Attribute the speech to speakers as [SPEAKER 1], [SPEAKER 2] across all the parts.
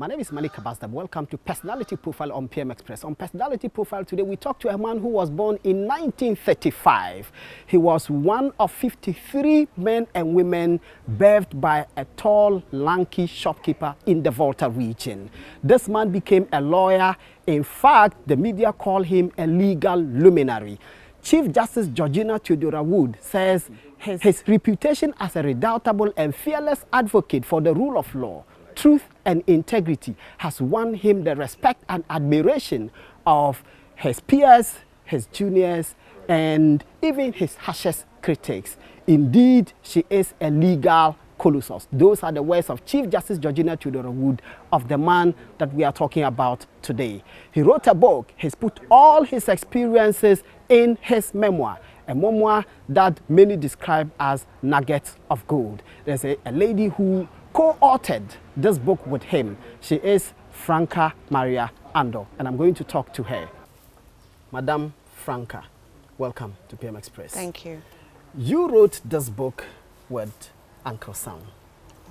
[SPEAKER 1] My name is Malik Abasdab. Welcome to Personality Profile on PM Express. On Personality Profile today, we talk to a man who was born in 1935. He was one of 53 men and women birthed by a tall, lanky shopkeeper in the Volta region. This man became a lawyer. In fact, the media call him a legal luminary. Chief Justice Georgina Theodora Wood says his reputation as a redoubtable and fearless advocate for the rule of law, truth and integrity has won him the respect and admiration of his peers, his juniors, and even his harshest critics. Indeed, she is a legal colossus. Those are the words of Chief Justice Georgina Theodora Wood of the man that we are talking about today. He wrote a book. He's put all his experiences in his memoir, a memoir that many describe as nuggets of gold. There's a lady who co-authored this book with him. She is Franca Maria Ando, and I'm going to talk to her. Madam Franca, welcome to PM Express.
[SPEAKER 2] Thank you.
[SPEAKER 1] You wrote this book with Uncle Sam.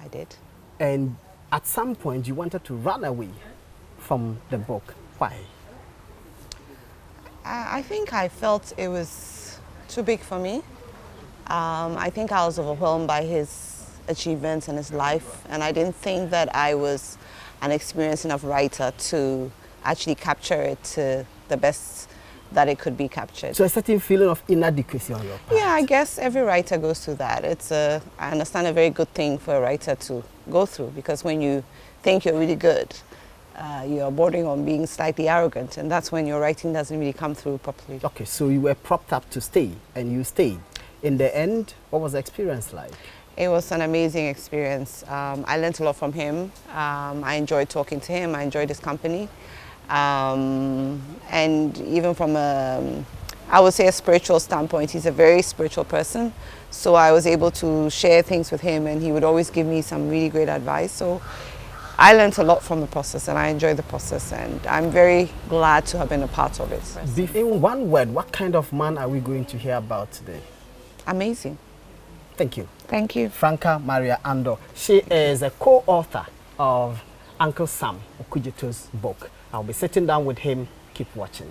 [SPEAKER 2] I did.
[SPEAKER 1] And at some point you wanted to run away from the book. Why?
[SPEAKER 2] I think I felt it was too big for me. I think I was overwhelmed by his achievements and his life, and I didn't think that I was an experienced enough writer to actually capture it to the best that it could be captured.
[SPEAKER 1] So a certain feeling of inadequacy on your part?
[SPEAKER 2] Yeah, I guess every writer goes through that. It's I understand, a very good thing for a writer to go through, because when you think you're really good, you're bordering on being slightly arrogant, and that's when your writing doesn't really come through properly.
[SPEAKER 1] Okay, so you were propped up to stay, and you stayed. In the end, what was the experience like?
[SPEAKER 2] It was an amazing experience. I learned a lot from him. I enjoyed talking to him. I enjoyed his company. And even from I would say a spiritual standpoint, he's a very spiritual person. So I was able to share things with him, and he would always give me some really great advice. So I learned a lot from the process, and I enjoyed the process, and I'm very glad to have been a part of it.
[SPEAKER 1] In one word, what kind of man are we going to hear about today?
[SPEAKER 2] Amazing.
[SPEAKER 1] Thank you.
[SPEAKER 2] Thank you.
[SPEAKER 1] Franca Maria Ando. She is a co-author of Uncle Sam Okudzeto's book. I'll be sitting down with him. Keep watching.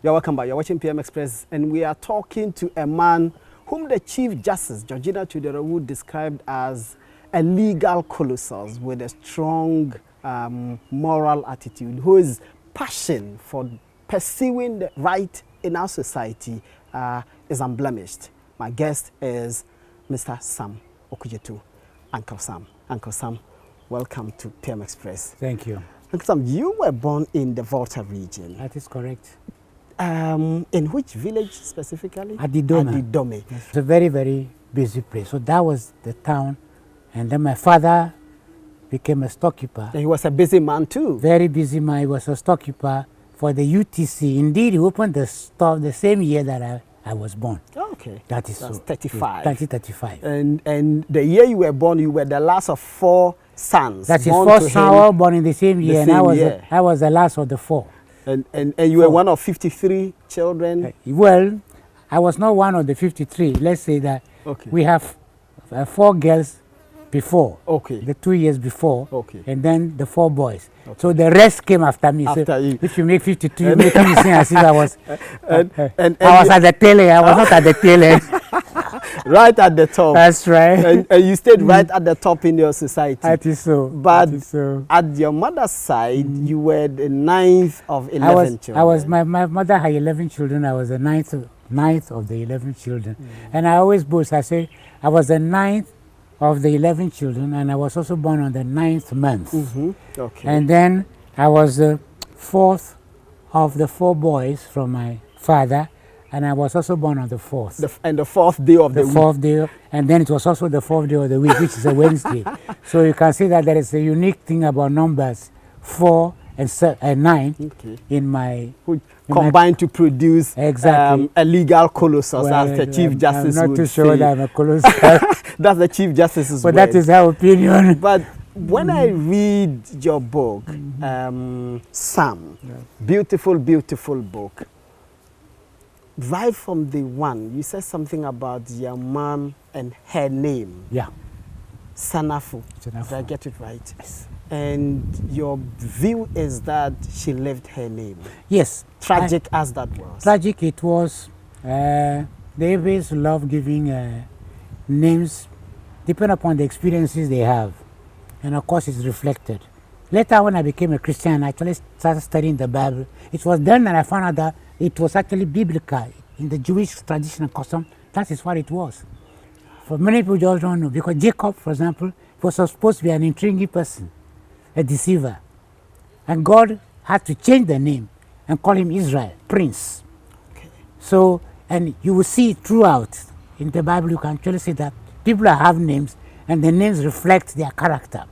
[SPEAKER 1] You're welcome back. You're watching PM Express, and we are talking to a man whom the Chief Justice Georgina Theodora Wood described as a legal colossus with a strong moral attitude, whose passion for pursuing the right in our society is unblemished. My guest is Mr. Sam Okudzeto, Uncle Sam. Uncle Sam, welcome to PM Express.
[SPEAKER 3] Thank you.
[SPEAKER 1] Uncle Sam, you were born in the Volta region.
[SPEAKER 3] That is correct.
[SPEAKER 1] In which village specifically?
[SPEAKER 3] Adidome.
[SPEAKER 1] Adidome.
[SPEAKER 3] It's a very, very busy place. So that was the town. And then my father became a storekeeper.
[SPEAKER 1] He was a busy man too.
[SPEAKER 3] Very busy man. He was a storekeeper for the UTC. Indeed, he opened the store the same year that I was born.
[SPEAKER 1] Okay.
[SPEAKER 3] That is
[SPEAKER 1] That's
[SPEAKER 3] so.
[SPEAKER 1] 35.
[SPEAKER 3] 1935.
[SPEAKER 1] And the year you were born, you were the last of 4 sons.
[SPEAKER 3] That is 4 sons all born in the same year.
[SPEAKER 1] Same
[SPEAKER 3] and
[SPEAKER 1] year.
[SPEAKER 3] I was the last of the 4.
[SPEAKER 1] And you were one of 53 children?
[SPEAKER 3] Well, I was not one of the 53. Let's say that we have 4 girls before.
[SPEAKER 1] Okay.
[SPEAKER 3] The 2 years before.
[SPEAKER 1] Okay.
[SPEAKER 3] And then the 4 boys. Okay. So the rest came after me.
[SPEAKER 1] After
[SPEAKER 3] so
[SPEAKER 1] you.
[SPEAKER 3] If you make 52, you make me sing as if I was.
[SPEAKER 1] and
[SPEAKER 3] I was at the tail end. I was not at the tail end.
[SPEAKER 1] Right at the top.
[SPEAKER 3] That's right.
[SPEAKER 1] And you stayed right at the top in your society.
[SPEAKER 3] That is so.
[SPEAKER 1] But at your mother's side, you were the 9th of 11 children.
[SPEAKER 3] My mother had 11 children. I was the 9th of the 11 children. And I always boast. I say I was the 9th of the 11 children, and I was also born on the 9th month.
[SPEAKER 1] Okay.
[SPEAKER 3] And then I was the 4th of the 4 boys from my father, and I was also born on the 4th.
[SPEAKER 1] And the 4th day of the week.
[SPEAKER 3] 4th day, and then it was also the 4th day of the week, which is a Wednesday. So you can see that there is a unique thing about numbers 4 and 9 in my...
[SPEAKER 1] Combined to produce a legal colossus, as the Chief Justice would say.
[SPEAKER 3] I'm not too sure that I'm a colossus.
[SPEAKER 1] That's the Chief Justice's
[SPEAKER 3] But
[SPEAKER 1] word.
[SPEAKER 3] that is her opinion.
[SPEAKER 1] But when I read your book, Sam, beautiful, beautiful book, right from the one, you said something about your mom and her name.
[SPEAKER 3] Yeah.
[SPEAKER 1] Sanafu.
[SPEAKER 3] Sanafu.
[SPEAKER 1] Did I get it right?
[SPEAKER 3] Yes.
[SPEAKER 1] And your view is that she lived her name.
[SPEAKER 3] Yes.
[SPEAKER 1] Tragic as that was.
[SPEAKER 3] Tragic it was. They always love giving names depending upon the experiences they have. And of course it's reflected. Later when I became a Christian, I actually started studying the Bible. It was then that I found out that it was actually biblical. In the Jewish tradition and custom, that is what it was. For many people just don't know. Because Jacob, for example, was supposed to be an intriguing person, a deceiver. And God had to change the name and call him Israel, Prince.
[SPEAKER 1] Okay.
[SPEAKER 3] So, and you will see throughout in the Bible, you can actually see that people have names and the names reflect their character.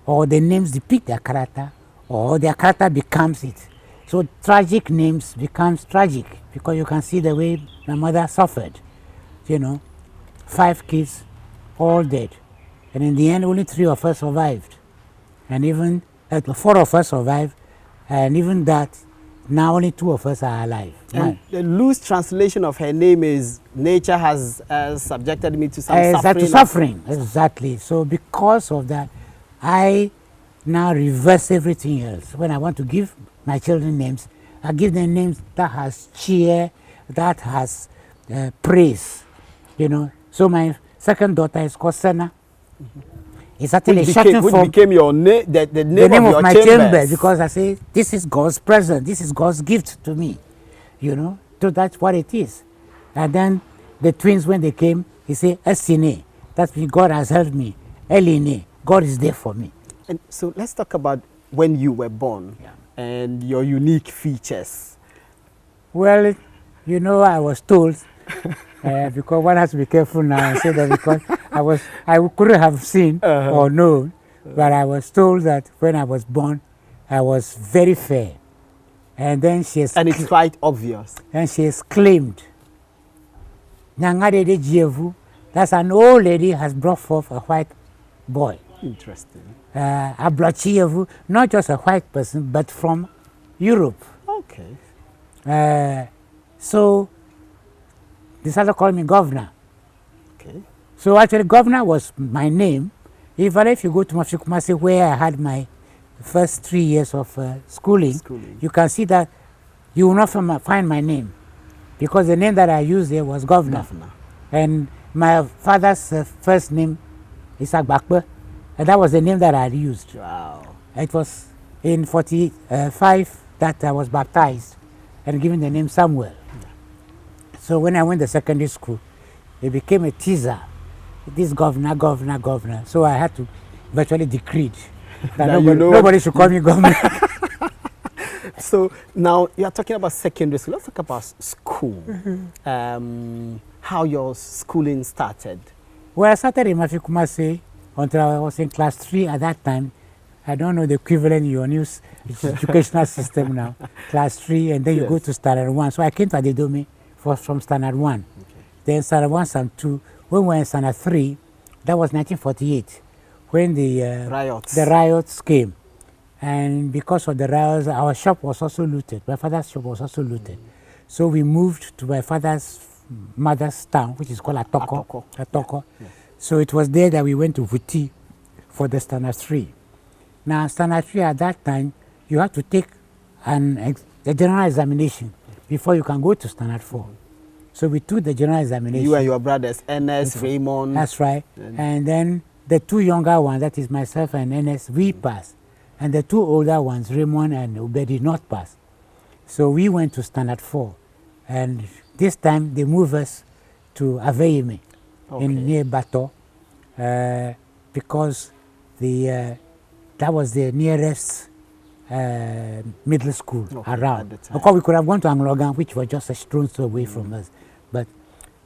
[SPEAKER 3] Or the names depict their character, or their character becomes it. So tragic names becomes tragic because you can see the way my mother suffered. You know, 5 kids, all dead. And in the end, only 3 of us survived. And even 4 of us survived. And even that, now only 2 of us are alive.
[SPEAKER 1] And the loose translation of her name is, nature has subjected me to some suffering.
[SPEAKER 3] To suffering, exactly. So because of that, I now reverse everything else. When I want to give my children names, I give them names that has cheer, that has praise, you know. So my second daughter is called Sana. It's actually a shortened form.
[SPEAKER 1] Which became your name, the name of your
[SPEAKER 3] my
[SPEAKER 1] chambers.
[SPEAKER 3] chamber, because I say, this is God's present, this is God's gift to me, you know. So that's what it is. And then the twins, when they came, he said, Esine, that means God has helped me. Eline, God is there for me.
[SPEAKER 1] And so let's talk about when you were born and your unique features.
[SPEAKER 3] Well, you know, I was told, because one has to be careful now and say that because I couldn't have seen or known, but I was told that when I was born, I was very fair. And then she is...
[SPEAKER 1] And it's quite obvious. And
[SPEAKER 3] she exclaimed, Nyangadede Jevu, that's an old lady has brought forth a white boy.
[SPEAKER 1] Interesting.
[SPEAKER 3] Ablachiyevu, not just a white person, but from Europe.
[SPEAKER 1] Okay.
[SPEAKER 3] So they started calling me governor.
[SPEAKER 1] Okay.
[SPEAKER 3] So actually, governor was my name. If you go to Mafikumasi, where I had my first 3 years of schooling, you can see that you will not find my name because the name that I used there was governor. And my father's first name is Agbakbe. And that was the name that I had used.
[SPEAKER 1] Wow.
[SPEAKER 3] It was in 45 that I was baptized and given the name Samuel. So when I went to secondary school, it became a teaser. This governor. So I had to virtually decree that nobody should call me governor.
[SPEAKER 1] So now you are talking about secondary school. Let's talk about school. How your schooling started.
[SPEAKER 3] Well, I started in Mafikumasi until I was in class 3 at that time. I don't know the equivalent in your new educational system now. Class 3, and then you go to standard 1. So I came to Adedome from standard 1. Okay. Then standard 1, standard 2. When we were in standard 3, that was 1948, when the riots came. And because of the riots, our shop was also looted. My father's shop was also looted. So we moved to my father's mother's town, which is called Atoko. Yeah. So it was there that we went to Vuti for the standard 3. Now, standard 3 at that time, you have to take a general examination before you can go to standard 4. So we took the general examination.
[SPEAKER 1] You and your brothers, Ernest, Raymond.
[SPEAKER 3] That's right. And then the 2 younger ones, that is myself and Ernest, we passed. And the 2 older ones, Raymond and Ube, did not pass. So we went to standard 4. And this time they moved us to Aveime. Okay. In near Bato, because that was the nearest middle school around. Of course, we could have gone to Anglogan, which was just a stone's throw away from us. But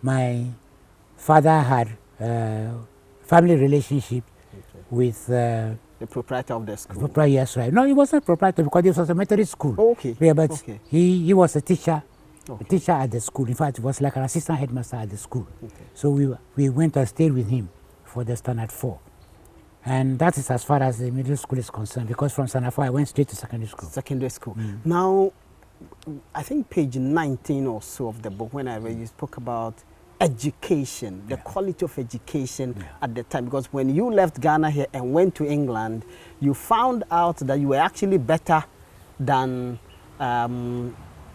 [SPEAKER 3] my father had family relationship with the
[SPEAKER 1] proprietor of the school.
[SPEAKER 3] Yes, right. No, he wasn't proprietor because it was a Methodist school.
[SPEAKER 1] Oh, okay.
[SPEAKER 3] Yeah, but he was a teacher. Okay. A teacher at the school. In fact, it was like an assistant headmaster at the school. Okay. So we went and stayed with him for the standard 4. And that is as far as the middle school is concerned, because from standard 4 I went straight to secondary school.
[SPEAKER 1] Now, I think page 19 or so of the book, when I read, you spoke about education, the quality of education at the time. Because when you left Ghana here and went to England, you found out that you were actually better than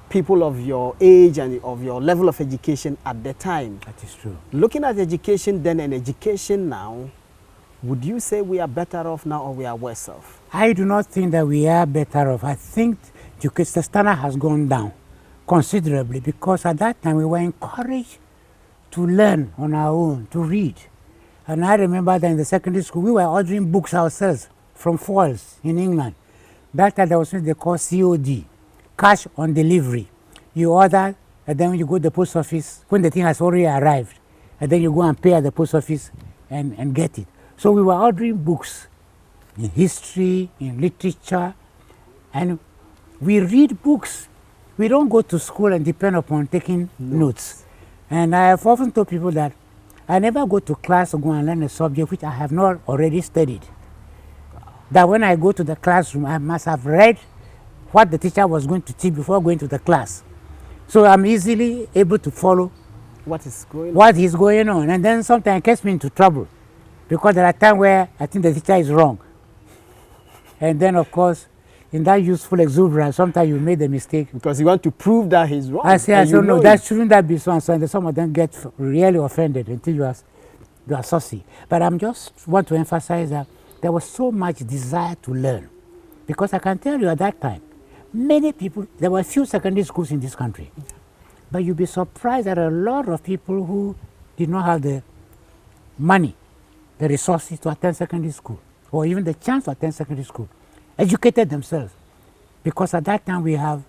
[SPEAKER 1] people of your age and of your level of education at the time.
[SPEAKER 3] That is true.
[SPEAKER 1] Looking at education then and education now, would you say we are better off now or we are worse off?
[SPEAKER 3] I do not think that we are better off. I think the standard has gone down considerably, because at that time we were encouraged to learn on our own, to read. And I remember that in the secondary school, we were ordering books ourselves from Foyles in England. That time there was something they call COD, cash on delivery. You order, and then when you go to the post office, when the thing has already arrived, and then you go and pay at the post office and get it. So we were ordering books in history, in literature, and we read books. We don't go to school and depend upon taking notes. And I have often told people that I never go to class or go and learn a subject which I have not already studied. That when I go to the classroom, I must have read what the teacher was going to teach before going to the class. So I'm easily able to follow what is going on. And then sometimes it gets me into trouble, because there are times where I think the teacher is wrong. And then, of course, in that useful exuberance, sometimes you made a mistake.
[SPEAKER 1] Because you want to prove that he's wrong.
[SPEAKER 3] I say, no, shouldn't that be so and so? And some of them get really offended until you are saucy. But I'm just want to emphasize that there was so much desire to learn. Because I can tell you at that time, many people, there were few secondary schools in this country. But you'd be surprised that a lot of people who did not have the money, the resources to attend secondary school, or even the chance to attend secondary school, educated themselves. Because at that time we have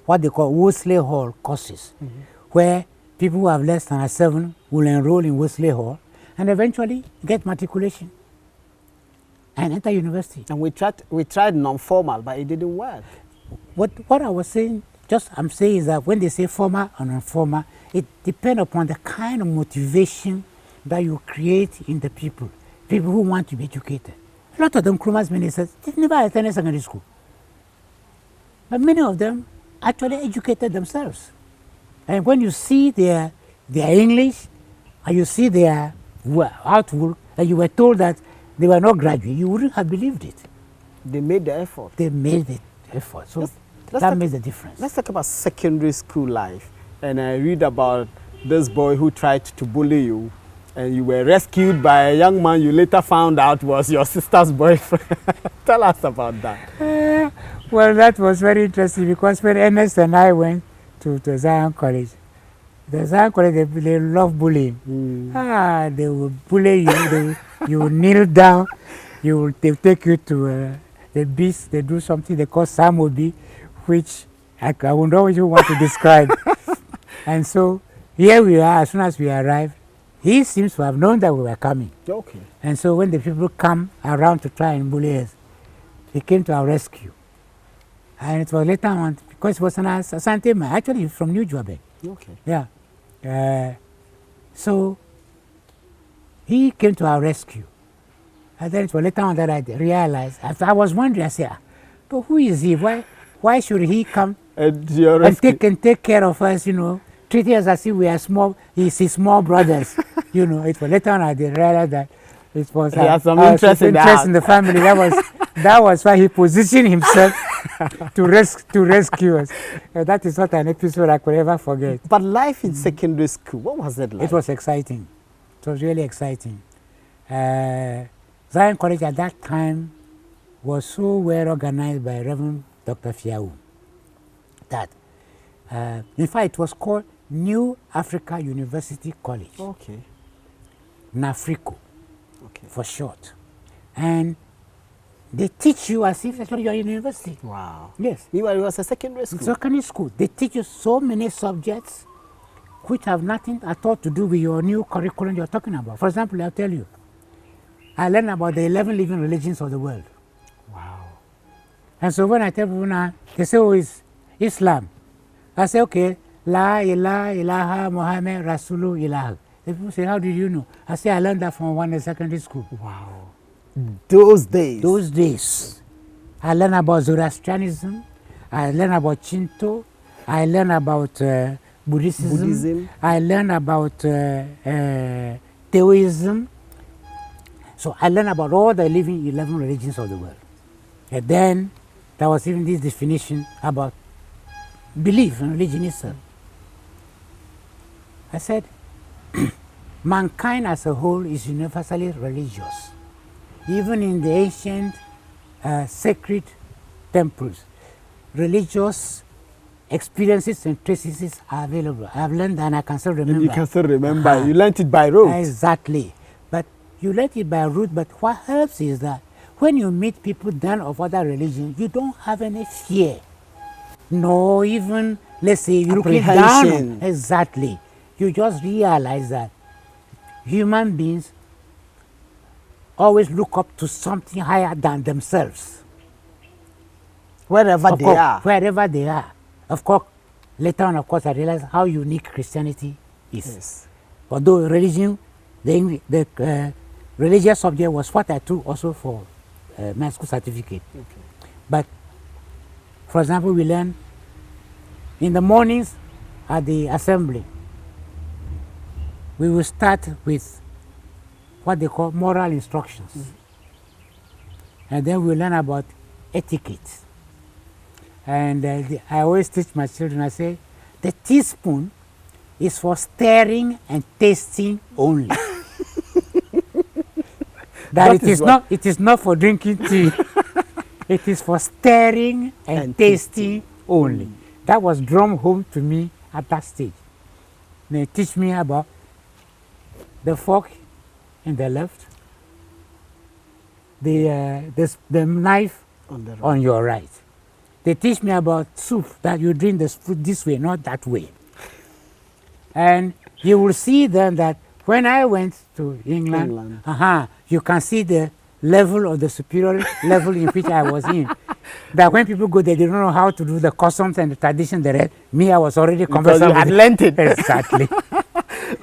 [SPEAKER 3] what they call Wolseley Hall courses, where people who have less than a 7 will enroll in Wolseley Hall and eventually get matriculation and enter university.
[SPEAKER 1] And we tried non-formal, but it didn't work.
[SPEAKER 3] What I was saying, I'm saying is that when they say formal and non-formal, it depends upon the kind of motivation that you create in the people who want to be educated. A lot of them, Nkrumah's ministers, they never attended secondary school. But many of them actually educated themselves. And when you see their English, and you see their outlook, and you were told that they were not graduate, you wouldn't have believed it.
[SPEAKER 1] They made the effort.
[SPEAKER 3] They made the effort. So that makes the difference.
[SPEAKER 1] Let's talk about secondary school life. And I read about this boy who tried to bully you, and you were rescued by a young man you later found out was your sister's boyfriend. Tell us about that.
[SPEAKER 3] Well, that was very interesting, because when Ernest and I went to Zion College, the Zion College, they love bullying. They will bully you, you will kneel down, they take you to the beast, they do something they call Samobi, which I would not even want to describe. And so here we are. As soon as we arrived, he seems to have known that we were coming.
[SPEAKER 1] Okay.
[SPEAKER 3] And so when the people come around to try and bully us, he came to our rescue. And it was later on, because it was an Asante man, actually from New Joburg.
[SPEAKER 1] Okay.
[SPEAKER 3] Yeah. So he came to our rescue. And then it was later on that I realized, I was wondering, I said, but who is he? Why should he come and take care of us, treat us as if we are his small brothers. It was later on I realized that it was
[SPEAKER 1] he has some interest in
[SPEAKER 3] the family. That was why he positioned himself to rescue us. That is not an episode I could ever forget.
[SPEAKER 1] But life in secondary school, what was it like?
[SPEAKER 3] It was exciting. It was really exciting. Zion College at that time was so well organized by Reverend Dr. Fiawu that, in fact, it was called New Africa University College.
[SPEAKER 1] Okay.
[SPEAKER 3] NAFRICO, for short. And they teach you as if you're in university.
[SPEAKER 1] Wow.
[SPEAKER 3] Yes.
[SPEAKER 1] It was a secondary school.
[SPEAKER 3] Secondary school. They teach you so many subjects which have nothing at all to do with your new curriculum you're talking about. For example, I'll tell you, I learned about the 11 living religions of the world.
[SPEAKER 1] Wow.
[SPEAKER 3] And so when I tell people now, they say, oh, it's Islam. I say, okay, La ilaha ilaha Muhammad Rasulu ilah. The people say, how did you know? I say, I learned that from one in secondary school.
[SPEAKER 1] Wow. Those days.
[SPEAKER 3] I learned about Zoroastrianism. I learned about Shinto. I learned about Buddhism. I learned about Taoism. So I learned about all the living 11 religions of the world. And then there was even this definition about belief in religion itself. I said, mankind as a whole is universally religious. Even in the ancient sacred temples, religious experiences and traces are available. I've learned and I can still remember.
[SPEAKER 1] And you can still remember. You learned it by rote.
[SPEAKER 3] Exactly. But you learned it by rote, but what helps is that when you meet people then of other religions, you don't have any fear. No, even, let's say, you looking down. Exactly. You just realize that human beings always look up to something higher than themselves.
[SPEAKER 1] Wherever they are.
[SPEAKER 3] Wherever they are. Of course, later on, of course, I realized how unique Christianity is.
[SPEAKER 1] Yes.
[SPEAKER 3] Although religion, the religious subject was what I took also for my school certificate.
[SPEAKER 1] Okay.
[SPEAKER 3] But, for example, we learn in the mornings at the assembly, we will start with what they call moral instructions. And then we learn about etiquette. And I always teach my children, I say, the teaspoon is for stirring and tasting only. That it is not for drinking tea. It is for stirring and tasting only. That was drummed home to me at that stage. They teach me about the fork in the left, the knife on your right. They teach me about soup, that you drink the soup this way, not that way. And you will see then that when I went to England, you can see the level of the superior level in which I was in. That when people go there, they don't know how to do the customs and the tradition. The rest, me, I was already conversant.
[SPEAKER 1] You had learned it.
[SPEAKER 3] Exactly.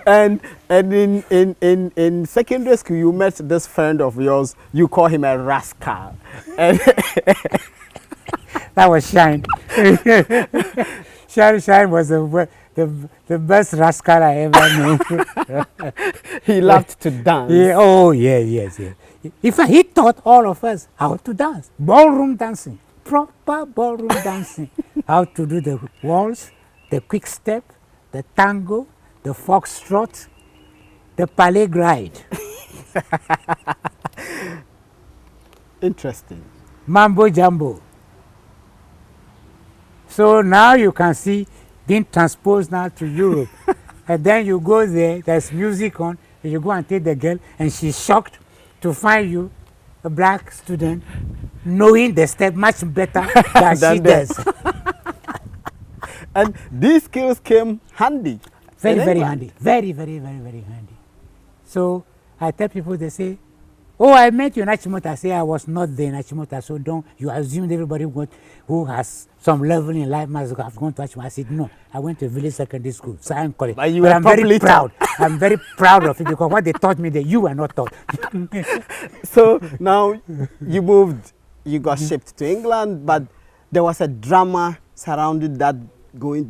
[SPEAKER 1] And in secondary school, you met this friend of yours. You call him a rascal. And
[SPEAKER 3] that was Shine. Shine was the best rascal I ever knew.
[SPEAKER 1] He loved to dance.
[SPEAKER 3] Yes. In fact, he taught all of us how to dance. Ballroom dancing. Proper ballroom dancing. How to do the waltz, the quick step, the tango, the foxtrot, the ballet glide.
[SPEAKER 1] Interesting.
[SPEAKER 3] Mambo jumbo. So now you can see being transposed now to Europe. And then you go there, there's music on, and you go and take the girl, and she's shocked to find you, a black student, knowing the step much better than she does.
[SPEAKER 1] And these skills came handy.
[SPEAKER 3] Very handy. Very handy. So I tell people, they say, oh, I met you in Achimota. I say, I was not there in Achimota, so don't, you assumed everybody who has some level in life must have gone to Achimota. I said, no, I went to a village secondary school, Science College.
[SPEAKER 1] But I'm very proud.
[SPEAKER 3] I'm very proud of it because what they taught me, that you were not taught.
[SPEAKER 1] So now you moved, you got shipped to England, but there was a drama surrounding that going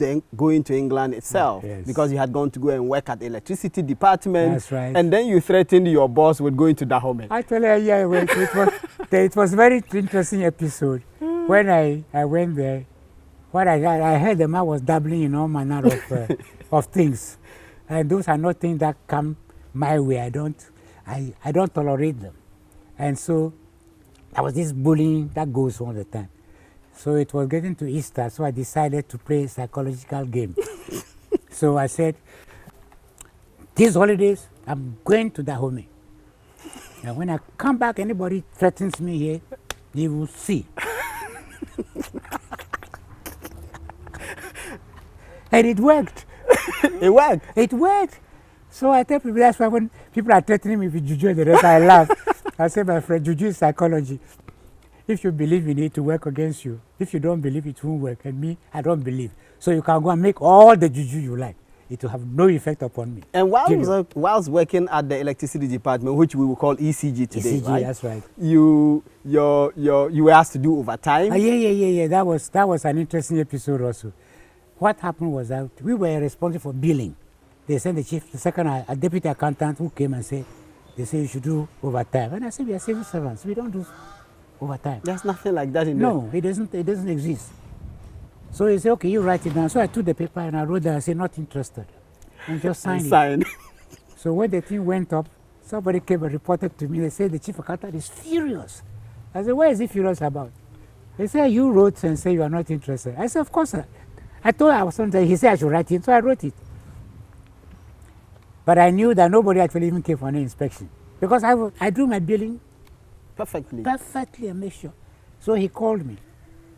[SPEAKER 1] to England itself, because you had gone to go and work at the electricity department.
[SPEAKER 3] That's right.
[SPEAKER 1] And then you threatened your boss with going to Dahomey.
[SPEAKER 3] Actually, yeah, it was a very interesting episode. When I went there, what I heard the man was dabbling in all manner of things. And those are not things that come my way. I don't tolerate them. And so there was this bullying that goes on all the time. So it was getting to Easter, so I decided to play a psychological game. So I said, these holidays, I'm going to Dahomey. And when I come back, anybody threatens me here, you will see. And it worked.
[SPEAKER 1] It worked?
[SPEAKER 3] It worked. So I tell people, that's why when people are threatening me with juju and the rest, I laugh. I say, my friend, juju is psychology. If you believe in it, to work against you. If you don't believe, it won't work. And me, I don't believe. So you can go and make all the juju you like. it will have no effect upon me.
[SPEAKER 1] And whilst working at the electricity department, which we will call ECG today,
[SPEAKER 3] ECG,
[SPEAKER 1] right?
[SPEAKER 3] that's right.
[SPEAKER 1] You were asked to do overtime.
[SPEAKER 3] Yeah. That was an interesting episode also. What happened was that we were responsible for billing. They sent a deputy accountant who came and said, they say you should do overtime. And I said, we are civil servants. We don't do overtime.
[SPEAKER 1] There's nothing like that in there.
[SPEAKER 3] No, it doesn't exist. So he said, okay, you write it down. So I took the paper and I wrote down, I said, not interested. And just signed it. So when the thing went up, somebody came and reported to me. They said, the chief accountant is furious. I said, what is he furious about? They said, you wrote and said you are not interested. I said, of course. I told him I was something. He said I should write it, so I wrote it. But I knew that nobody actually even came for an inspection. Because I do my billing perfectly, I make sure. So he called me.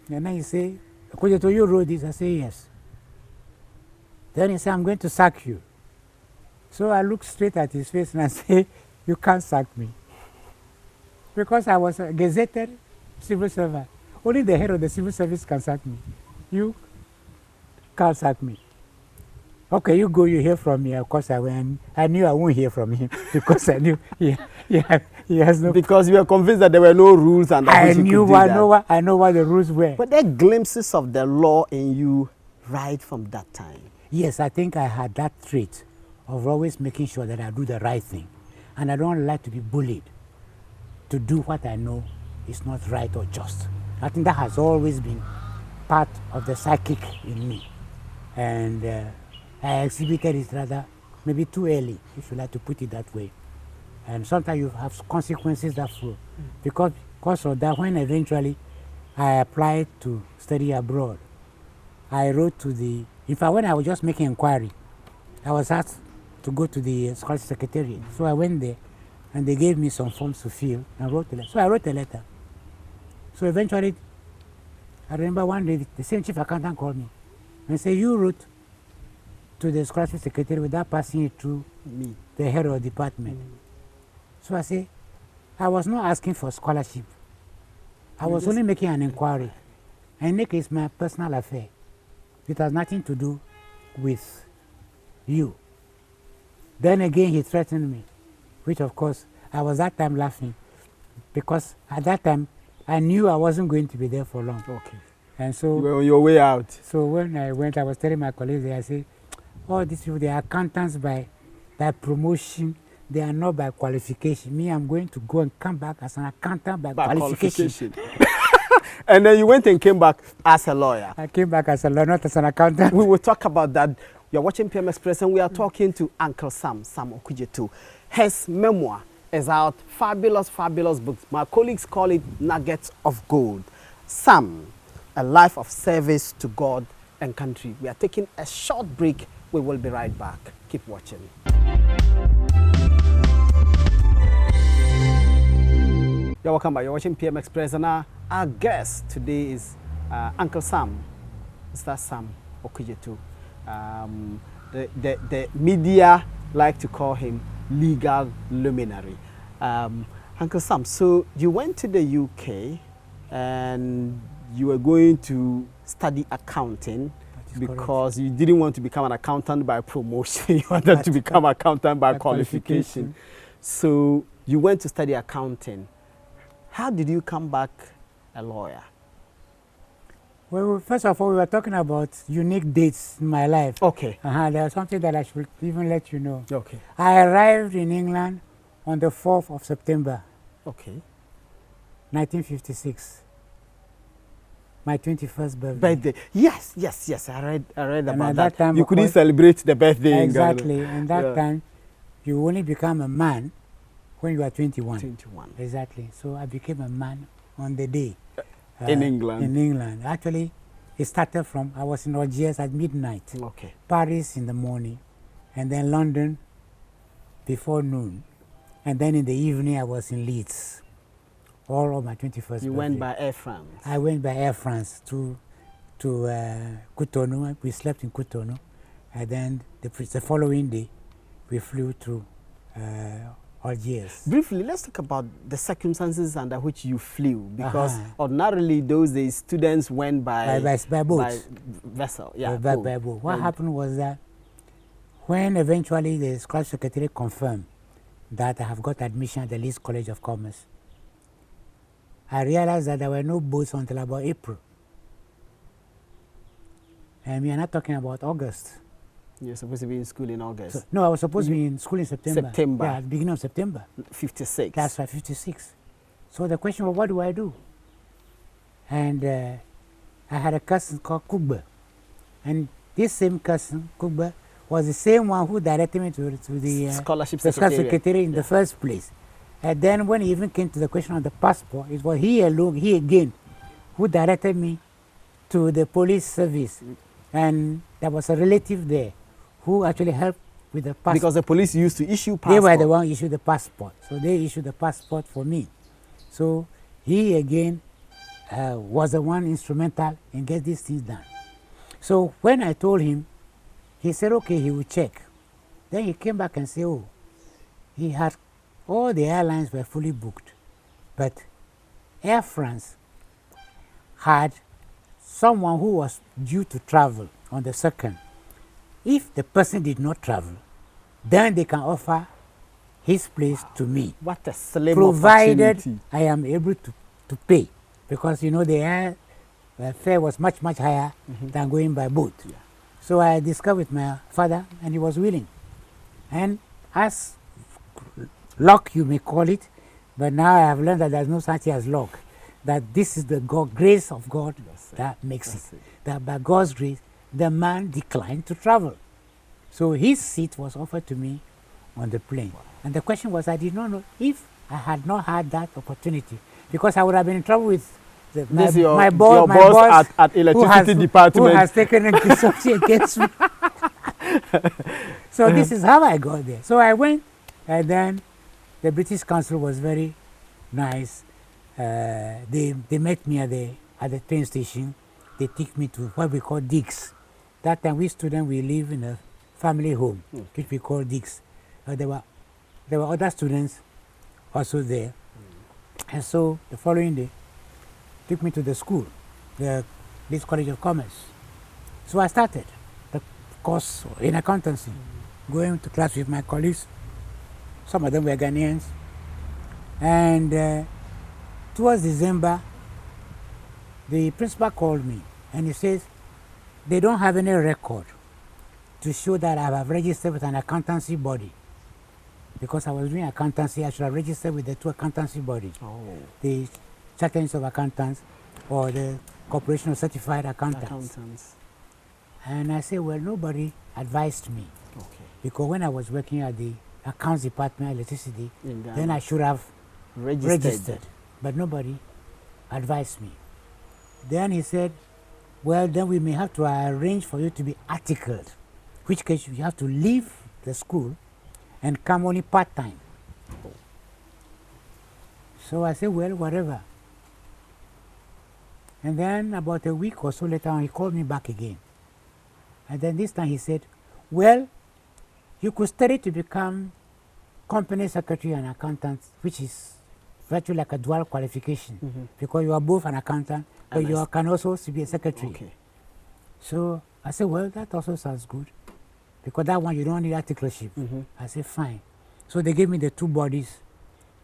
[SPEAKER 3] And then he said, Okudzeto, you wrote this? I said, yes. Then he said, I'm going to sack you. So I looked straight at his face and I said, you can't sack me. Because I was a gazetted civil servant. Only the head of the civil service can sack me. You can't sack me. Okay, you go, you hear from me. Of course, I knew I won't hear from him because I knew he has no...
[SPEAKER 1] Because you were convinced that there were no rules and that
[SPEAKER 3] I know what the rules were.
[SPEAKER 1] But there are glimpses of the law in you right from that time.
[SPEAKER 3] Yes, I think I had that trait of always making sure that I do the right thing. And I don't like to be bullied to do what I know is not right or just. I think that has always been part of the psychic in me. And I exhibited it rather, maybe too early, if you like to put it that way. And sometimes you have consequences that flow. Because of that, when eventually I applied to study abroad, I wrote to in fact, when I was just making inquiry, I was asked to go to the scholarship secretariat. So I went there, and they gave me some forms to fill, and wrote a letter. So I wrote a letter. So eventually, I remember one day, the same chief accountant called me and said, you wrote to the scholarship secretary without passing it through me, the head of the department. So I said, I was not asking for scholarship. I was only making an inquiry. And Nick is my personal affair. It has nothing to do with you. Then again, he threatened me, which of course, I was that time laughing because at that time, I knew I wasn't going to be there for long.
[SPEAKER 1] Okay.
[SPEAKER 3] And so...
[SPEAKER 1] You were on your way out.
[SPEAKER 3] So when I went, I was telling my colleagues there, I said, oh, these people, they are accountants by promotion. They are not by qualification. Me, I'm going to go and come back as an accountant by qualification.
[SPEAKER 1] And then you went and came back as a lawyer.
[SPEAKER 3] I came back as a lawyer, not as an accountant.
[SPEAKER 1] We will talk about that. You're watching PM Express and we are talking to Uncle Sam Okudzeto. His memoir is out. Fabulous, fabulous books. My colleagues call it Nuggets of Gold. Sam, a life of service to God and country. We are taking a short break. We will be right back. Keep watching. You're welcome back. You're watching PM Express, and our guest today is Uncle Sam, Mr. Sam Okudzeto. The media like to call him legal luminary. Uncle Sam, so you went to the UK and you were going to study accounting because you didn't want to become an accountant by promotion. You wanted to become an accountant by qualification. So you went to study accounting. How did you come back a lawyer?
[SPEAKER 3] Well, first of all, we were talking about unique dates in my life.
[SPEAKER 1] Okay.
[SPEAKER 3] There's something that I should even let you know.
[SPEAKER 1] Okay.
[SPEAKER 3] I arrived in England on the 4th of September.
[SPEAKER 1] Okay.
[SPEAKER 3] 1956. My 21st birthday.
[SPEAKER 1] Yes. I read about that.
[SPEAKER 3] Time,
[SPEAKER 1] you couldn't celebrate the birthday
[SPEAKER 3] exactly. And that time, you only become a man when you are 21.
[SPEAKER 1] 21.
[SPEAKER 3] Exactly. So I became a man on the day.
[SPEAKER 1] In England?
[SPEAKER 3] In England. Actually, it started from, I was in Algiers at midnight.
[SPEAKER 1] Okay.
[SPEAKER 3] Paris in the morning. And then London before noon. And then in the evening, I was in Leeds. All of my 21st birthday.
[SPEAKER 1] You went by Air France?
[SPEAKER 3] I went by Air France to Cotonou. We slept in Cotonou. And then the following day, we flew to Algiers.
[SPEAKER 1] Briefly, let's talk about the circumstances under which you flew, because ordinarily those days students went by
[SPEAKER 3] boat.
[SPEAKER 1] by vessel. Yeah,
[SPEAKER 3] by boat. What happened was that When eventually the scholarship secretary confirmed that I have got admission at the Leeds College of Commerce, I realized that there were no boats until about April. And we are not talking about August.
[SPEAKER 1] You're supposed to be in school in August.
[SPEAKER 3] So, no, I was supposed to be in school in September.
[SPEAKER 1] September.
[SPEAKER 3] Yeah, at the beginning of September.
[SPEAKER 1] 56.
[SPEAKER 3] That's right, 56. So the question was, what do I do? And I had a cousin called Kugbe. And this same cousin, Kugbe, was the same one who directed me to the
[SPEAKER 1] scholarship
[SPEAKER 3] secretary in the first place. And then when it even came to the question of the passport, it was he alone, he again, who directed me to the police service. And there was a relative there who actually helped with the passport.
[SPEAKER 1] Because the police used to issue passport.
[SPEAKER 3] They were the one who issued the passport. So they issued the passport for me. So he again was the one instrumental in getting these things done. So when I told him, he said, okay, he will check. Then he came back and said, oh, he had, all the airlines were fully booked. But Air France had someone who was due to travel on the 2nd. If the person did not travel, then they can offer his place to me.
[SPEAKER 1] What a slim
[SPEAKER 3] provided
[SPEAKER 1] opportunity.
[SPEAKER 3] I am able to pay. Because, you know, the air fare was much, much higher than going by boat.
[SPEAKER 1] Yeah.
[SPEAKER 3] So I discussed with my father, and he was willing. And as luck, you may call it, but now I have learned that there's no such thing as luck. That this is the grace of God that makes it. That by God's grace, the man declined to travel. So his seat was offered to me on the plane. Wow. And the question was, I did not know if I had not had that opportunity, because I would have been in trouble with my boss
[SPEAKER 1] at electricity department
[SPEAKER 3] who has taken a consultation against me. So this is how I got there. So I went, and then the British Council was very nice. They met me at the train station. They took me to what we call digs. That time we students, we live in a family home, which we call digs. There were other students also there. And so the following day, took me to the school, the Leeds College of Commerce. So I started the course in accountancy, going to class with my colleagues. Some of them were Ghanaians. And towards December, the principal called me and he says, they don't have any record to show that I have registered with an accountancy body. Because I was doing accountancy, I should have registered with the two accountancy bodies. Oh. The Chartered Institute of Accountants or the Corporation of Certified Accountants. And I said, well, nobody advised me. Okay. Because when I was working at the accounts department, electricity, then I should have registered. But nobody advised me. Then he said, well, then we may have to arrange for you to be articled, which case you have to leave the school and come only part-time. Oh. So I said, well, whatever. And then about a week or so later on, he called me back again. And then this time he said, well, you could study to become company secretary and accountant, which is virtually like a dual qualification, because you are both an accountant, but you can also be a secretary. Okay. So I said, well, that also sounds good, because that one you don't need articleship. I said, fine. So they gave me the two bodies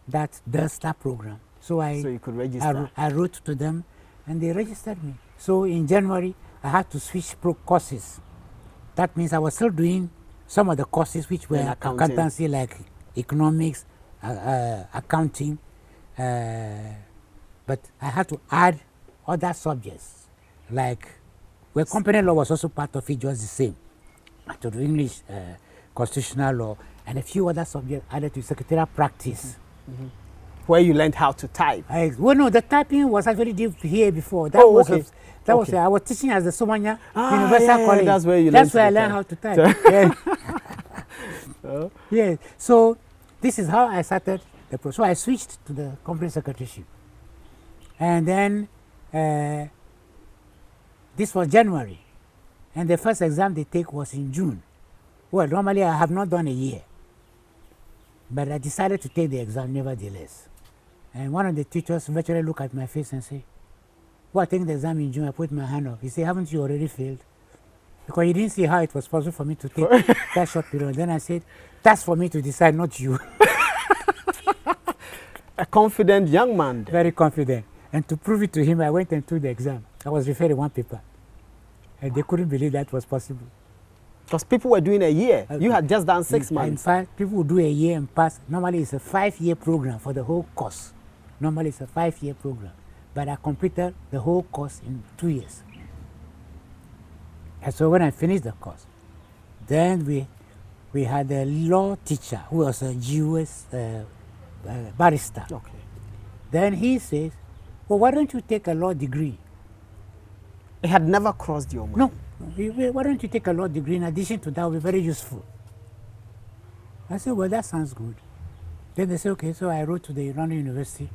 [SPEAKER 3] that does that program. So
[SPEAKER 1] you could register.
[SPEAKER 3] I wrote to them, and they registered me. So in January, I had to switch courses. That means I was still doing some of the courses which were accountancy, like economics, accounting, but I had to add other subjects, like, well, company law was also part of it, just the same. To the English, constitutional law, and a few other subjects added to secretarial practice.
[SPEAKER 1] Where you learned how to type.
[SPEAKER 3] Well, no, the typing was actually here before. That was okay. I was teaching at the Somania Universal College.
[SPEAKER 1] That's where you learned.
[SPEAKER 3] That's where I learned how to type. Yeah. Yeah. So this is how I started the process. So I switched to the company secretaryship, and then this was January, and the first exam they take was in June. Well, normally I have not done a year, but I decided to take the exam nevertheless. And one of the teachers virtually looked at my face and said, well, taking the exam in June, I put my hand up. He said, haven't you already failed? because he didn't see how it was possible for me to take that short period. Then I said, that's for me to decide, not you.
[SPEAKER 1] A confident young man. Then.
[SPEAKER 3] Very confident. And to prove it to him, I went and took the exam. I was referred one paper. And they couldn't believe that was possible.
[SPEAKER 1] Because people were doing a year. You had just done 6 months.
[SPEAKER 3] In fact, people would do a year and pass. Normally, it's a 5-year program for the whole course. Normally, it's a 5-year program. But I completed the whole course in 2 years. And so when I finished the course, then we had a law teacher who was a Jewish barrister.
[SPEAKER 1] Okay.
[SPEAKER 3] Then he says, well, why don't you take a law degree?
[SPEAKER 1] It had never crossed your mind.
[SPEAKER 3] No. Why don't you take a law degree? In addition to that, will be very useful. I said, well, that sounds good. Then they said, okay, so I wrote to the London University.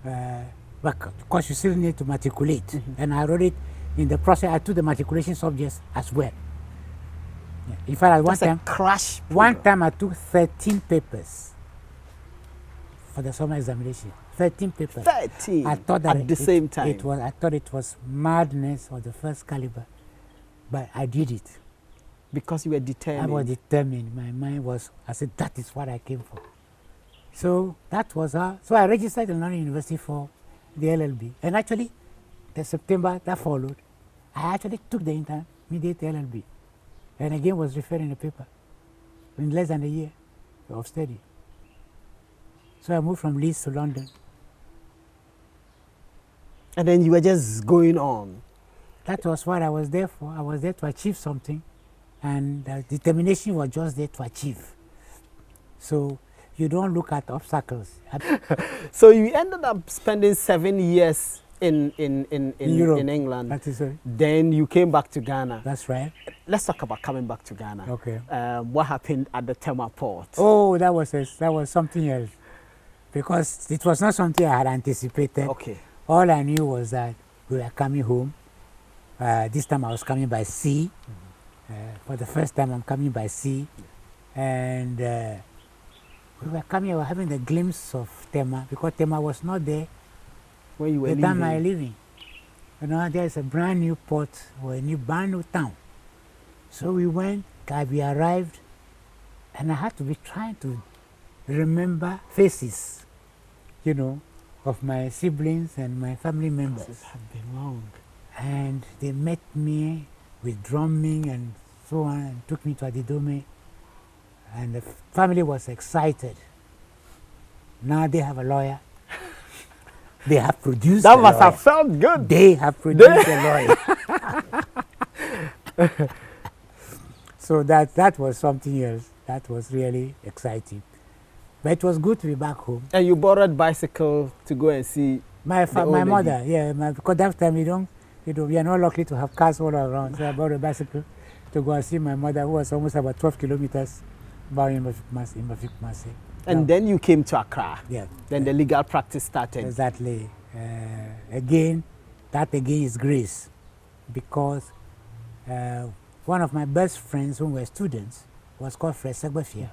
[SPEAKER 3] But of course, you still need to matriculate. And I wrote it in the process. I took the matriculation subjects as well. Yeah. In fact, one time I took 13 papers for the summer examination. 13 papers.
[SPEAKER 1] 13
[SPEAKER 3] I thought that
[SPEAKER 1] at the same time.
[SPEAKER 3] I thought it was madness of the first caliber, but I did it.
[SPEAKER 1] Because you were determined.
[SPEAKER 3] I was determined. My mind was, I said, that is what I came for. So that was how, so I registered in London University for the LLB. And actually, the September that followed, I actually took the intermediate LLB. And again was referred in the paper in less than a year of study. So I moved from Leeds to London.
[SPEAKER 1] And then you were just going on.
[SPEAKER 3] That was what I was there for. I was there to achieve something. And the determination was just there to achieve. So you don't look at obstacles.
[SPEAKER 1] So you ended up spending 7 years in
[SPEAKER 3] Europe,
[SPEAKER 1] in England.
[SPEAKER 3] that is right.
[SPEAKER 1] Then you came back to Ghana.
[SPEAKER 3] That's right.
[SPEAKER 1] Let's talk about coming back to Ghana.
[SPEAKER 3] Okay.
[SPEAKER 1] What happened at the Tema port?
[SPEAKER 3] Oh, that was something else. Because it was not something I had anticipated.
[SPEAKER 1] Okay.
[SPEAKER 3] All I knew was that we were coming home. This time I was coming by sea. For the first time I'm coming by sea. And we were coming, we were having the glimpse of Tema, because Tema was not there
[SPEAKER 1] when you were
[SPEAKER 3] the
[SPEAKER 1] leaving.
[SPEAKER 3] time I was leaving. You know, there's a brand new port or a brand new town. So we went, we arrived, and I had to be trying to remember faces, you know, of my siblings and my family members.
[SPEAKER 1] It had been long.
[SPEAKER 3] And they met me with drumming and so on, and took me to Adidome. And the family was excited. Now they have a lawyer. They have produced
[SPEAKER 1] That
[SPEAKER 3] a
[SPEAKER 1] must
[SPEAKER 3] lawyer.
[SPEAKER 1] have felt good.
[SPEAKER 3] They have produced a lawyer. So that was something else. That was really exciting. But it was good to be back home.
[SPEAKER 1] And you borrowed bicycle to go and see
[SPEAKER 3] my mother, yeah, because that time we are not lucky to have cars all around. So I borrowed a bicycle to go and see my mother, who was almost about 12 kilometers back in Mafikumasi.
[SPEAKER 1] And then you came to Accra.
[SPEAKER 3] Yeah.
[SPEAKER 1] Then the legal practice started.
[SPEAKER 3] Exactly. Again is grace, because one of my best friends who were students was called Fred Segbefia.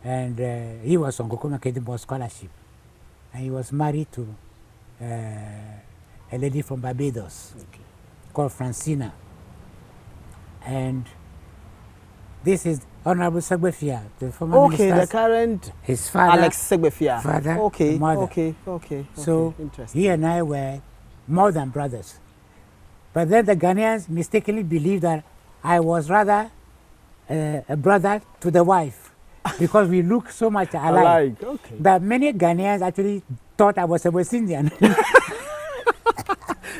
[SPEAKER 3] And he was on Kokoma Kedimbo scholarship. And he was married to a lady from Barbados called Francina. And this is Honorable Segbefia, the former minister.
[SPEAKER 1] The current
[SPEAKER 3] his father,
[SPEAKER 1] Alex Segbefia.
[SPEAKER 3] Father,
[SPEAKER 1] Okay,
[SPEAKER 3] mother.
[SPEAKER 1] Okay.
[SPEAKER 3] So
[SPEAKER 1] interesting.
[SPEAKER 3] he and I were more than brothers. But then the Ghanaians mistakenly believed that I was rather a brother to the wife, because we look so much alike.
[SPEAKER 1] Okay.
[SPEAKER 3] That many Ghanaians actually thought I was a West Indian.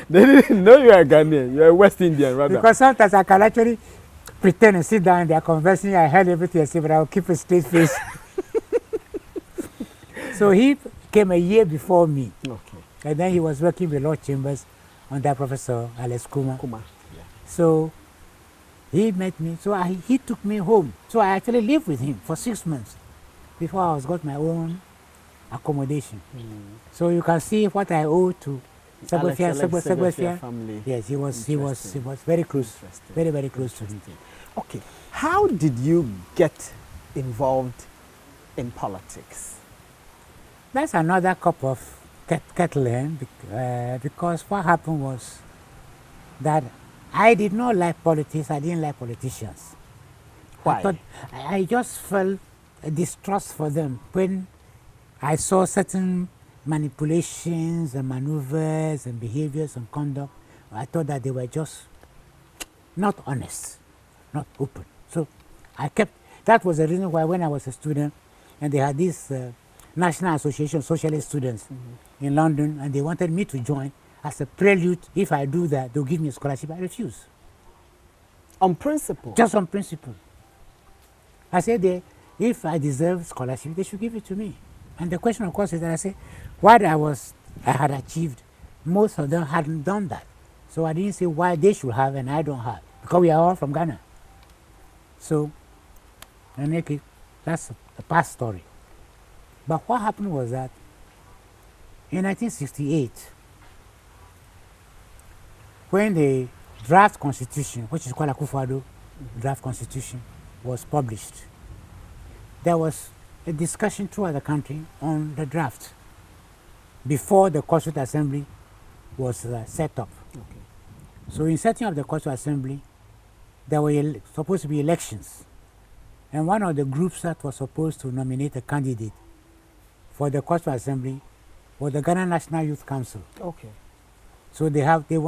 [SPEAKER 1] They didn't know you were Ghanaian. You were West Indian, rather.
[SPEAKER 3] Because sometimes I can actually pretend and sit down and they are conversing. I heard everything I say, but I will keep a straight face. So he came a year before me.
[SPEAKER 1] Okay.
[SPEAKER 3] And then he was working with Lord Chambers under Professor Alex Kuma.
[SPEAKER 1] Yeah.
[SPEAKER 3] So he met me. So he took me home. So I actually lived with him for 6 months before I got my own accommodation. So you can see what I owe to Segbefia
[SPEAKER 1] family.
[SPEAKER 3] Yes, he was very close, very close to me.
[SPEAKER 1] Okay, how did you get involved in politics?
[SPEAKER 3] That's another cup of kettle, because what happened was that I did not like politics. I didn't like politicians.
[SPEAKER 1] Why?
[SPEAKER 3] I just felt a distrust for them when I saw certain manipulations and maneuvers and behaviors and conduct. I thought that they were just not honest, not open. So I kept, that was the reason why when I was a student and they had this National Association of Socialist Students in London, and they wanted me to join as a prelude. If I do that, they'll give me a scholarship. I refused.
[SPEAKER 1] On principle?
[SPEAKER 3] Just on principle. I said, if I deserve scholarship, they should give it to me. And the question, of course, is that I say, what I had achieved, most of them hadn't done that. So I didn't say why they should have and I don't have, because we are all from Ghana. So, that's a past story. But what happened was that in 1968, when the draft constitution, which is called Akufo-Addo draft constitution, was published, there was a discussion throughout the country on the draft before the Constituent Assembly was set up.
[SPEAKER 1] Okay.
[SPEAKER 3] So in setting up the Constituent Assembly, there were supposed to be elections. And one of the groups that was supposed to nominate a candidate for the Constituent Assembly was the Ghana National Youth Council.
[SPEAKER 1] Okay.
[SPEAKER 3] So they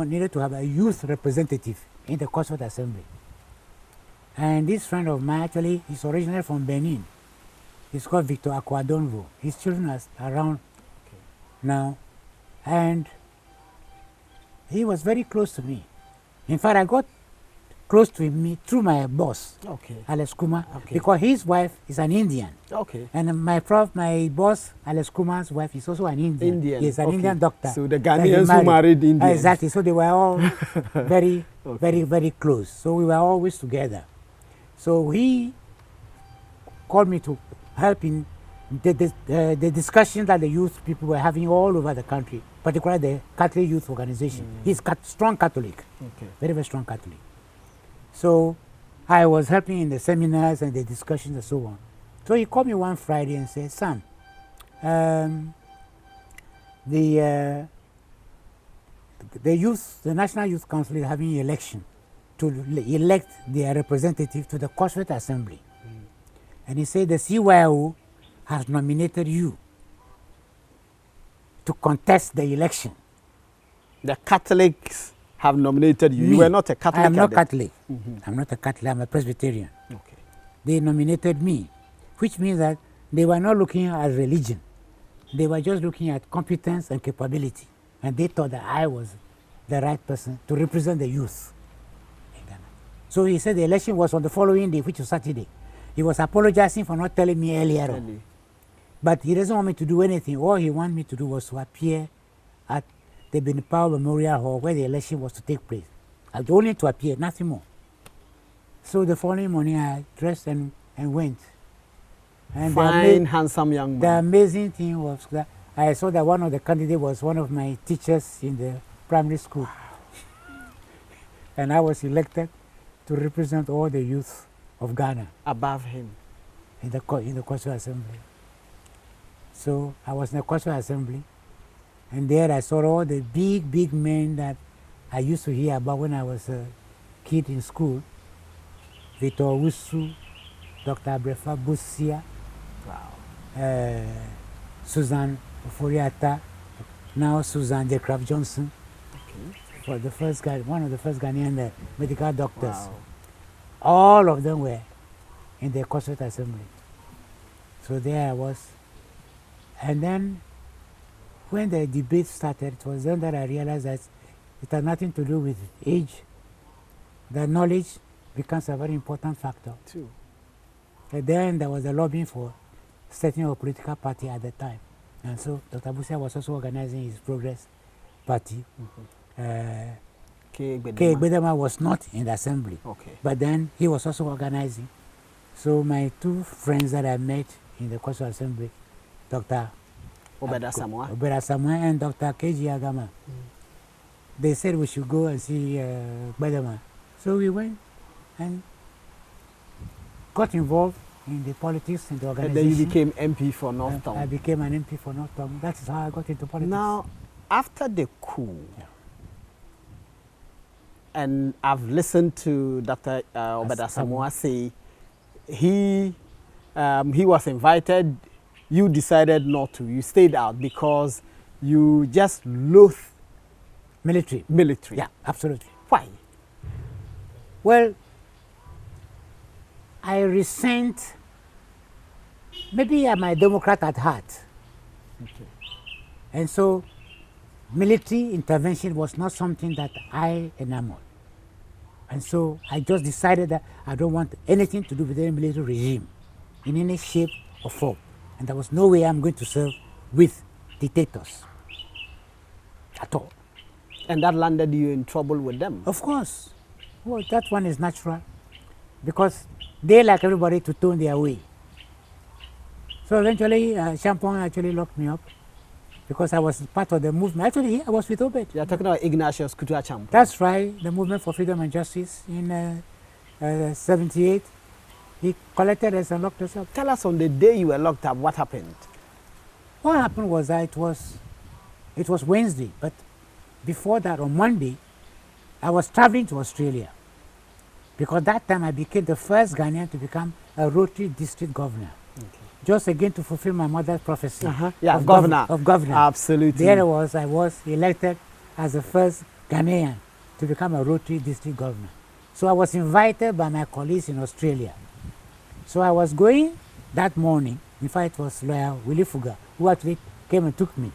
[SPEAKER 3] needed to have a youth representative in the Constituent Assembly. And this friend of mine, actually, is originally from Benin. He's called Victor Akwadonvo. His children are around now. And he was very close to me. In fact, I got close to him through my boss, Alex Kuma, because his wife is an Indian.
[SPEAKER 1] Okay.
[SPEAKER 3] And my boss, Alex Kuma's wife, is also an Indian. Yes, an Indian doctor.
[SPEAKER 1] So the Ghanaians who married Indians.
[SPEAKER 3] Exactly. So they were all very, very close. So we were always together. So he called me to help in the discussion that the youth people were having all over the country, particularly the Catholic Youth Organization. He's strong Catholic, very, very strong Catholic. So I was helping in the seminars and the discussions and so on. So he called me one Friday and said, "Sam, the National Youth Council is having an election to elect their representative to the Constituent Assembly." And he said, the CYO has nominated you to contest the election.
[SPEAKER 1] The Catholics have nominated you.
[SPEAKER 3] Me.
[SPEAKER 1] You were not a Catholic.
[SPEAKER 3] I am not Catholic. I'm not a Catholic. I'm a Presbyterian.
[SPEAKER 1] Okay.
[SPEAKER 3] They nominated me, which means that they were not looking at religion. They were just looking at competence and capability. And they thought that I was the right person to represent the youth in Ghana. So he said the election was on the following day, which was Saturday. He was apologizing for not telling me earlier on. But he doesn't want me to do anything. All he wanted me to do was to appear at the Benipao Memorial Hall where the election was to take place. I only to appear, nothing more. So the following morning I dressed and went. And
[SPEAKER 1] fine, handsome young man.
[SPEAKER 3] The amazing thing was that I saw that one of the candidates was one of my teachers in the primary school. And I was elected to represent all the youth of Ghana.
[SPEAKER 1] Above him?
[SPEAKER 3] In the Constituent Assembly. So I was in the Constituent Assembly, and there I saw all the big men that I used to hear about when I was a kid in school. Victor Wusu, Dr. Abrefa Busia, Susan Oforiata, now Susan J. Kraft Johnson, for the first guy, one of the first Ghanaian medical doctors.
[SPEAKER 1] Wow.
[SPEAKER 3] All of them were in the Constituent Assembly. So there I was. And then when the debate started, it was then that I realized that it had nothing to do with age. The knowledge becomes a very important factor.
[SPEAKER 1] True.
[SPEAKER 3] And then there was a lobbying for setting up a political party at the time. And so Dr. Busia was also organizing his Progress Party. K. Bedema was not in the assembly, but then he was also organizing. So my two friends that I met in the Constituent Assembly, Dr.
[SPEAKER 1] Obeda
[SPEAKER 3] Samoa and Dr. K.G. Agama, they said we should go and see Bedema. So we went and got involved in the politics in the organization.
[SPEAKER 1] And then you became MP for North Town.
[SPEAKER 3] I became an MP for North Town. That is how I got into politics.
[SPEAKER 1] Now, after the coup, And I've listened to Dr. Obeda Samoa say he was invited. You decided not to. You stayed out because you just loathe
[SPEAKER 3] Military.
[SPEAKER 1] military.
[SPEAKER 3] Yeah, absolutely.
[SPEAKER 1] Why?
[SPEAKER 3] Well, I resent, maybe I'm a Democrat at heart.
[SPEAKER 1] Okay.
[SPEAKER 3] And so military intervention was not something that I enamored. And so I just decided that I don't want anything to do with any military regime in any shape or form. And there was no way I'm going to serve with dictators at all.
[SPEAKER 1] And that landed you in trouble with them.
[SPEAKER 3] Of course. Well, that one is natural because they like everybody to tone their way. So eventually, Champon actually locked me up because I was part of the movement. Actually, I was with Obed.
[SPEAKER 1] You're talking about Ignatius Kutua Champon.
[SPEAKER 3] That's right, the movement for freedom and justice in 78. He collected us and locked us up.
[SPEAKER 1] Tell us on the day you were locked up, what happened?
[SPEAKER 3] What happened was that it was Wednesday, but before that, on Monday, I was traveling to Australia because that time I became the first Ghanaian to become a Rotary district governor. Okay. Just again to fulfill my mother's prophecy.
[SPEAKER 1] Yeah,
[SPEAKER 3] of
[SPEAKER 1] governor.
[SPEAKER 3] Of governor.
[SPEAKER 1] Absolutely.
[SPEAKER 3] There I was elected as the first Ghanaian to become a Rotary district governor. So I was invited by my colleagues in Australia. So I was going that morning. In fact, it was Lawyer Willie Fuga who actually came and took me.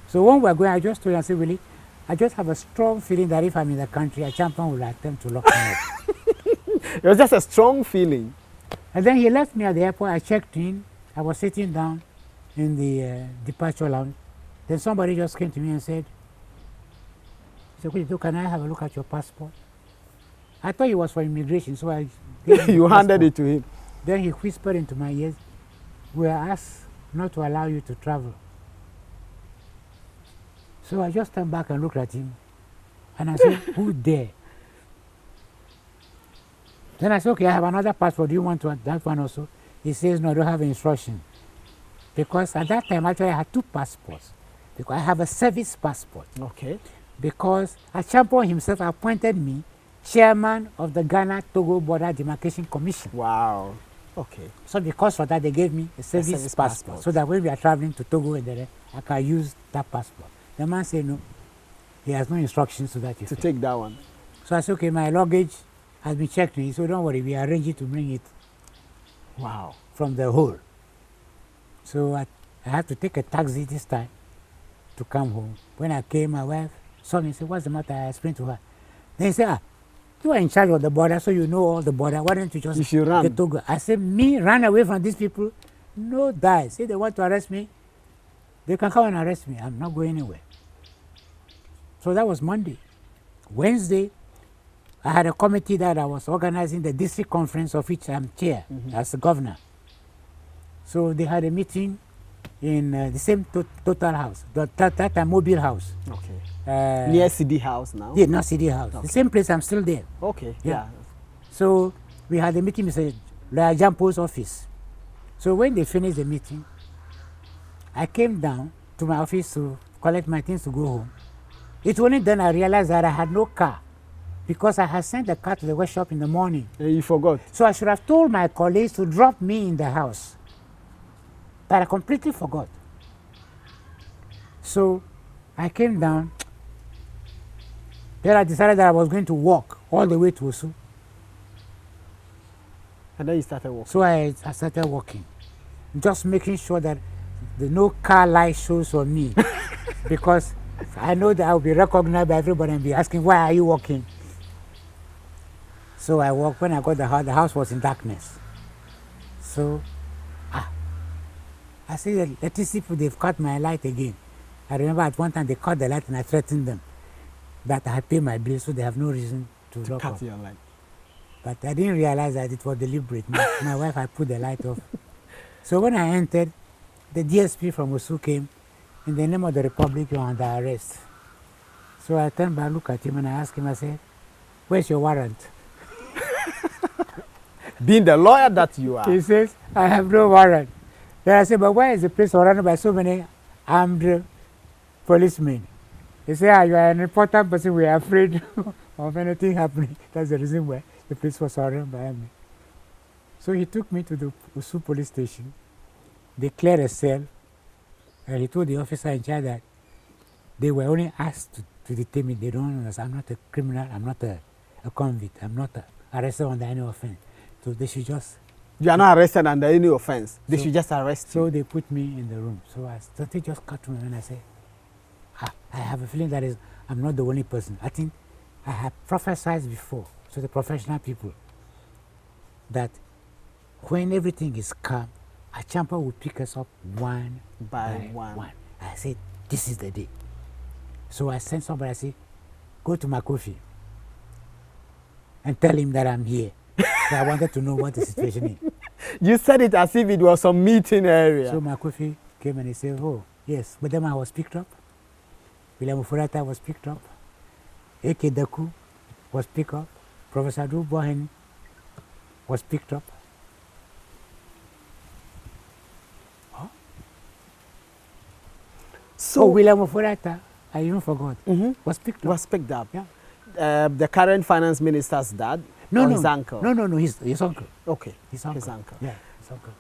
[SPEAKER 3] So when we were going, I just told him, I said, Willie, I just have a strong feeling that if I'm in the country, a champion will attempt to lock me up.
[SPEAKER 1] It was just a strong feeling.
[SPEAKER 3] And then he left me at the airport. I checked in. I was sitting down in the departure lounge. Then somebody just came to me and said, can I have a look at your passport? I thought it was for immigration, so I gave him
[SPEAKER 1] You
[SPEAKER 3] the
[SPEAKER 1] handed
[SPEAKER 3] passport.
[SPEAKER 1] it to him.
[SPEAKER 3] Then he whispered into my ears, we are asked not to allow you to travel. So I just turned back and looked at him. And I said, who dare? Then I said, okay, I have another passport. Do you want that one also? He says, no, I don't have instruction. Because at that time, actually, I had two passports. Because I have a service passport.
[SPEAKER 1] Okay.
[SPEAKER 3] Because Achampon himself appointed me chairman of the Ghana-Togo Border Demarcation Commission.
[SPEAKER 1] Wow. Okay.
[SPEAKER 3] So because of that, they gave me a service passport. So that when we are traveling to Togo and there, I can use that passport. The man said, no, he has no instructions to that effect.
[SPEAKER 1] To take that one.
[SPEAKER 3] So I said, okay, my luggage has been checked. He said, don't worry, we are arranging to bring it
[SPEAKER 1] Wow.
[SPEAKER 3] from the hole. So I had to take a taxi this time to come home. When I came, my wife saw me and said, what's the matter? I explained to her. Then he said, you are in charge of the border, so you know all the border. Why don't you just get Togo? I said, me run away from these people? No, die. Say they want to arrest me, they can come and arrest me. I'm not going anywhere. So that was Monday. Wednesday, I had a committee that I was organizing the district conference of which I'm chair as the governor. So they had a meeting in the same total house, that mobile house.
[SPEAKER 1] Okay. Near CD House now?
[SPEAKER 3] Yeah, not CD House. Okay. The same place, I'm still there.
[SPEAKER 1] Okay, yeah.
[SPEAKER 3] So we had a meeting in Lawyer Jampo's office. So when they finished the meeting, I came down to my office to collect my things to go home. It only then I realized that I had no car because I had sent the car to the workshop in the morning.
[SPEAKER 1] And you forgot?
[SPEAKER 3] So I should have told my colleagues to drop me in the house. But I completely forgot. So I came down. Then I decided that I was going to walk all the way to Osu.
[SPEAKER 1] And then you started walking?
[SPEAKER 3] So I started walking. Just making sure that no car light shows on me. Because I know that I'll be recognized by everybody and be asking, why are you walking? So I walked. When I got the house was in darkness. So, I see the electricity people, they've cut my light again. I remember at one time they cut the light and I threatened them that I had paid my bill, so they have no reason to
[SPEAKER 1] cut your light.
[SPEAKER 3] But I didn't realize that it was deliberate. My wife had put the light off. So when I entered, the DSP from Osu came. In the name of the Republic, you're under arrest. So I turned back, looked at him, and I asked him, I said, where's your warrant?
[SPEAKER 1] Being the lawyer that you are.
[SPEAKER 3] He says, I have no warrant. Then I said, but why is the place surrounded by so many armed policemen? He said, you are an important person, we are afraid of anything happening. That's the reason why the place was surrounded by me. So he took me to the Usu police station. They cleared a cell, and he told the officer in charge that they were only asked to detain me. They don't understand. I'm not a criminal. I'm not a convict. I'm not arrested under any offense. So they should just...
[SPEAKER 1] You are not arrested under any offense. They should just arrest you.
[SPEAKER 3] So they put me in the room. So they just cut me and I said, I have a feeling that I'm not the only person. I think I have prophesied before to the professional people that when everything is calm, a champion will pick us up one by one. I said, this is the day. So I sent somebody, I said, go to Makofi and tell him that I'm here. So I wanted to know what the situation is.
[SPEAKER 1] You said it as if it was some meeting area.
[SPEAKER 3] So Makofi came and he said, oh, yes, but then I was picked up. William Furata was picked up. Okudzeto was picked up. Professor Drew Bohen was picked up. So William Furata, I even forgot, was picked up.
[SPEAKER 1] Was picked up.
[SPEAKER 3] Yeah.
[SPEAKER 1] The current finance minister's dad?
[SPEAKER 3] No,
[SPEAKER 1] or
[SPEAKER 3] no.
[SPEAKER 1] His uncle?
[SPEAKER 3] No, his uncle.
[SPEAKER 1] Okay.
[SPEAKER 3] His uncle.
[SPEAKER 1] His uncle.
[SPEAKER 3] Yeah, his uncle.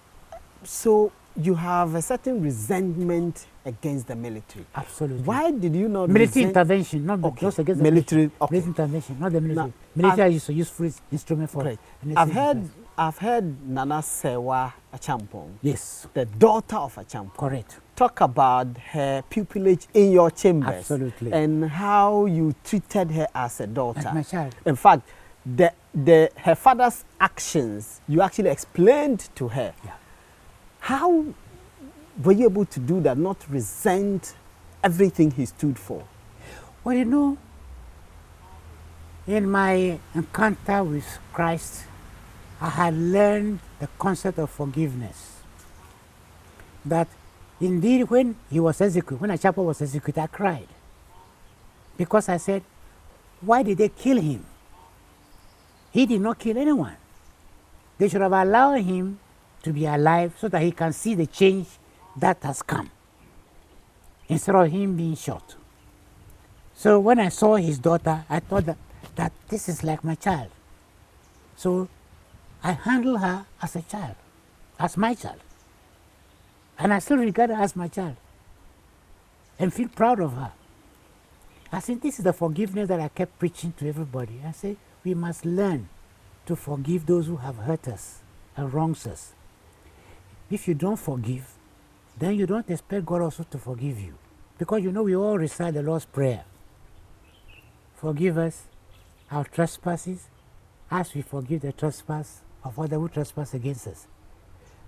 [SPEAKER 1] So you have a certain resentment against the military.
[SPEAKER 3] Absolutely.
[SPEAKER 1] Why did you not
[SPEAKER 3] military intervention, not just against the
[SPEAKER 1] military?
[SPEAKER 3] Military intervention, not the military. Military is a useful instrument for it.
[SPEAKER 1] I've heard Nana Sewa Achampong.
[SPEAKER 3] Yes.
[SPEAKER 1] The daughter of Achampong.
[SPEAKER 3] Correct.
[SPEAKER 1] Talk about her pupillage in your chambers.
[SPEAKER 3] Absolutely.
[SPEAKER 1] And how you treated her as a daughter.
[SPEAKER 3] As my child.
[SPEAKER 1] In fact, her father's actions, you actually explained to her.
[SPEAKER 3] Yeah.
[SPEAKER 1] How were you able to do that, not resent everything he stood for?
[SPEAKER 3] Well, you know, in my encounter with Christ, I had learned the concept of forgiveness. That indeed, when he was executed, when a chaplain was executed, I cried. Because I said, why did they kill him? He did not kill anyone. They should have allowed him to be alive so that he can see the change that has come, instead of him being shot. So when I saw his daughter, I thought that this is like my child. So I handle her as a child, as my child. And I still regard her as my child and feel proud of her. I think this is the forgiveness that I kept preaching to everybody. I say we must learn to forgive those who have hurt us and wronged us. If you don't forgive, then you don't expect God also to forgive you. Because you know we all recite the Lord's Prayer. Forgive us our trespasses as we forgive the trespass of others who trespass against us.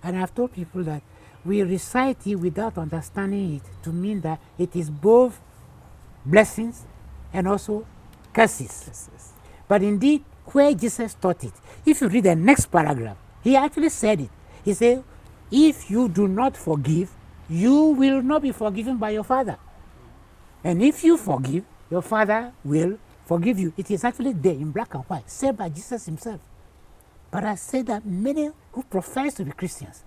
[SPEAKER 3] And I've told people that we recite it without understanding it to mean that it is both blessings and also curses. But indeed, where Jesus taught it, if you read the next paragraph, he actually said it. He said, if you do not forgive, you will not be forgiven by your Father. And if you forgive, your Father will forgive you. It is actually there in black and white, said by Jesus himself. But I say that many who profess to be Christians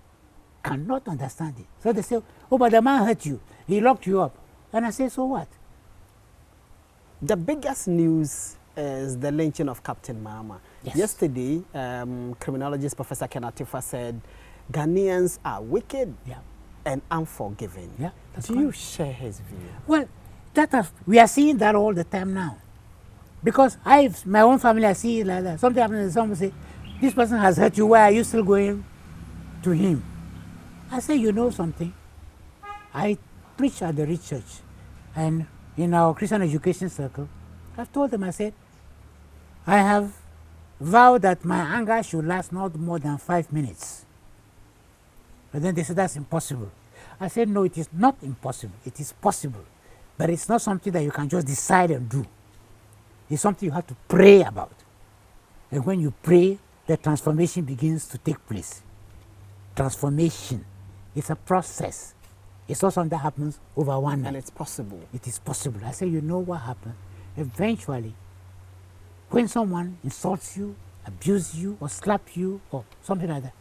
[SPEAKER 3] cannot understand it. So they say, oh, but the man hurt you. He locked you up. And I say, so what?
[SPEAKER 1] The biggest news is the lynching of Captain Mahama.
[SPEAKER 3] Yes.
[SPEAKER 1] Yesterday, criminologist Professor Kenatifa said, Ghanaians are wicked and unforgiving.
[SPEAKER 3] Yeah,
[SPEAKER 1] Do you share his view?
[SPEAKER 3] Well, we are seeing that all the time now. Because my own family, I see it like that. Sometimes someone say, this person has hurt you, why are you still going to him? I say, you know something? I preach at the Rich Church, and in our Christian education circle, I've told them, I said, I have vowed that my anger should last not more than 5 minutes. But then they said, that's impossible. I said, no, it is not impossible. It is possible. But it's not something that you can just decide and do. It's something you have to pray about. And when you pray, the transformation begins to take place. Transformation. It's a process. It's not something that happens over one night.
[SPEAKER 1] And it's possible.
[SPEAKER 3] It is possible. I say, you know what happened? Eventually, when someone insults you, abuses you, or slaps you, or something like that,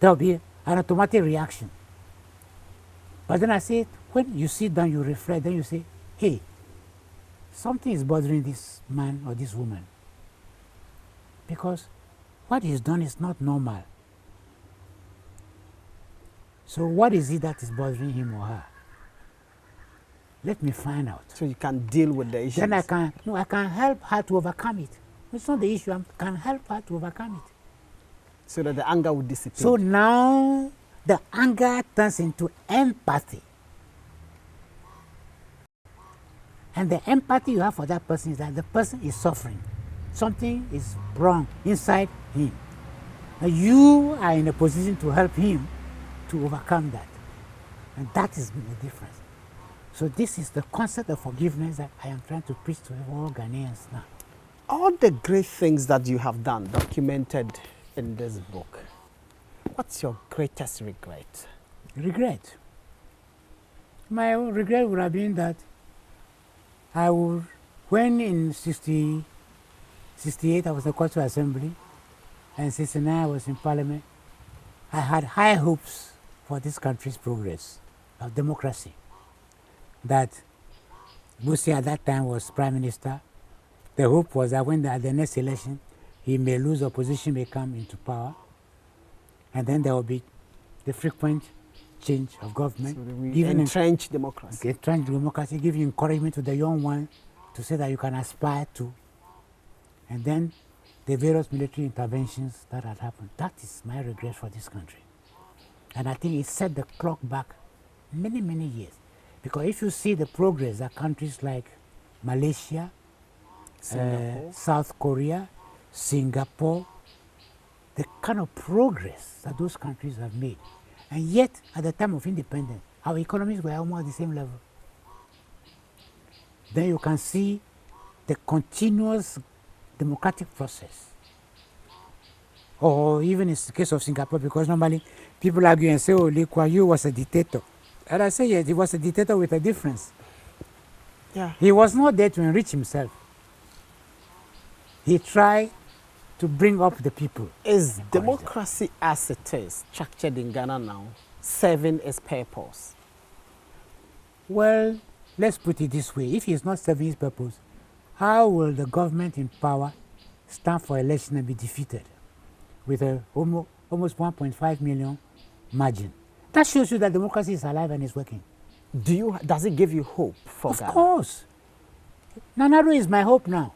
[SPEAKER 3] there will be an automatic reaction. But then I say, when you sit down, you reflect, then you say, hey, something is bothering this man or this woman. Because what he's done is not normal. So what is it that is bothering him or her? Let me find out.
[SPEAKER 1] So you can deal with the issue.
[SPEAKER 3] Then I can help her to overcome it. It's not the issue, I can help her to overcome it.
[SPEAKER 1] So that the anger will dissipate.
[SPEAKER 3] So now the anger turns into empathy. And the empathy you have for that person is that the person is suffering. Something is wrong inside him. And you are in a position to help him to overcome that. And that is the difference. So this is the concept of forgiveness that I am trying to preach to all Ghanaians now.
[SPEAKER 1] All the great things that you have done, documented in this book, what's your greatest regret?
[SPEAKER 3] Regret? My regret would have been that I would, when in 68 I was in the Cultural Assembly, and 69 I was in Parliament, I had high hopes for this country's progress of democracy. That Busi at that time was Prime Minister. The hope was that when at the next election, he may lose, opposition may come into power, and then there will be the frequent change of government.
[SPEAKER 1] So giving entrenched democracy.
[SPEAKER 3] Entrenched democracy, giving encouragement to the young one to say that you can aspire to. And then the various military interventions that had happened. That is my regret for this country. And I think it set the clock back many, many years. Because if you see the progress that countries like Malaysia, South Korea, Singapore, the kind of progress that those countries have made. And yet, at the time of independence, our economies were almost the same level. Then you can see the continuous democratic process. Or even in the case of Singapore, because normally people argue and say, oh, Lee Kuan Yew was a dictator. And I say, yes, he was a dictator with a difference.
[SPEAKER 1] Yeah.
[SPEAKER 3] He was not there to enrich himself. He tried to bring up the people.
[SPEAKER 1] Is democracy as it is, structured in Ghana now, serving its purpose?
[SPEAKER 3] Well, let's put it this way. If he is not serving his purpose, how will the government in power stand for election and be defeated with a almost 1.5 million margin? That shows you that democracy is alive and is working.
[SPEAKER 1] Does it give you hope for Ghana?
[SPEAKER 3] Of course. Nanado is my hope now.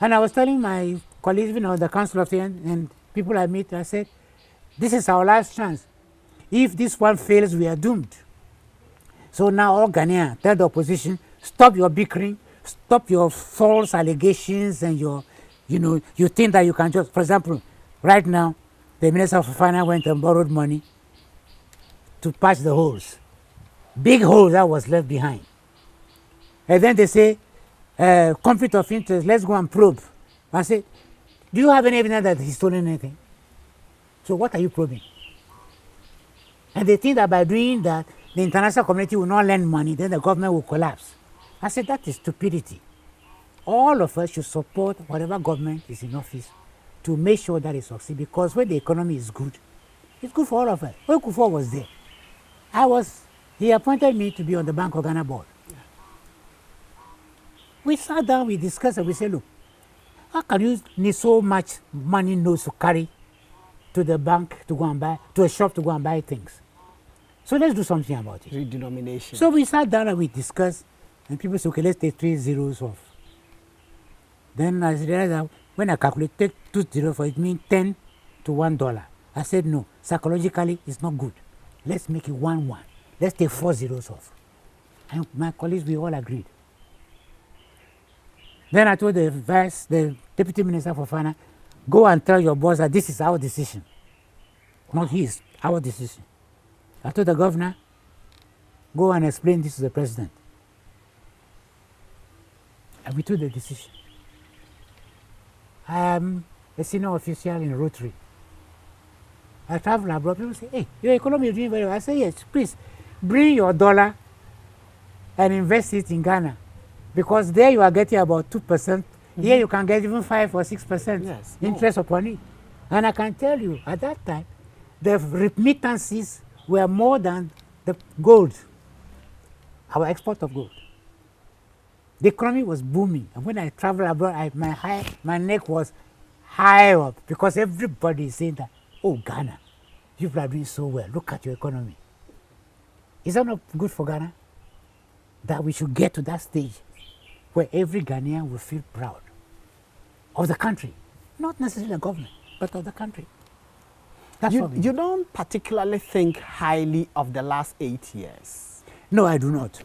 [SPEAKER 3] And I was telling my colleagues, the Council of State and people I meet, I said, this is our last chance. If this one fails, we are doomed. So now all Ghanaians tell the opposition, stop your bickering, stop your false allegations and your, you think that you can just, for example, right now, the Minister of Finance went and borrowed money to patch the holes. Big holes that was left behind. And then they say, conflict of interest, let's go and probe. I say, do you have any evidence that he's stolen anything? So what are you probing? And they think that by doing that, the international community will not lend money, then the government will collapse. I said, that is stupidity. All of us should support whatever government is in office to make sure that it succeeds, because when the economy is good, it's good for all of us. When Kufuor was there, he appointed me to be on the Bank of Ghana board. Yeah. We sat down, we discussed, and we said, look, how can you need so much money notes to carry to the bank to go and buy, to a shop to go and buy things? So let's do something about it.
[SPEAKER 1] Redenomination.
[SPEAKER 3] So we sat down and we discussed, and people said, okay, let's take 3 zeros off. Then I realized that when I calculate, take 2 zeros for it means 10 to $1. I said, no, psychologically, it's not good. Let's make it 1-1. Let's take 4 zeros off. And my colleagues, we all agreed. Then I told the Deputy Minister for Finance, go and tell your boss that this is our decision. Not his, our decision. I told the governor, go and explain this to the president. And we took the decision. I am a senior official in Rotary. I travel abroad, people say, hey, your economy is doing very well. I say, yes, please, bring your dollar and invest it in Ghana. Because there you are getting about 2%. Mm-hmm. Here you can get even 5 or 6% interest upon it. And I can tell you, at that time, the remittances were more than the gold, our export of gold. The economy was booming. And when I traveled abroad, my neck was high up because everybody is saying that, oh, Ghana, you are doing so well. Look at your economy. Is that not good for Ghana? That we should get to that stage where every Ghanaian will feel proud of the country. Not necessarily the government, but of the country. That's what we
[SPEAKER 1] You don't particularly think highly of the last 8 years?
[SPEAKER 3] No, I do not.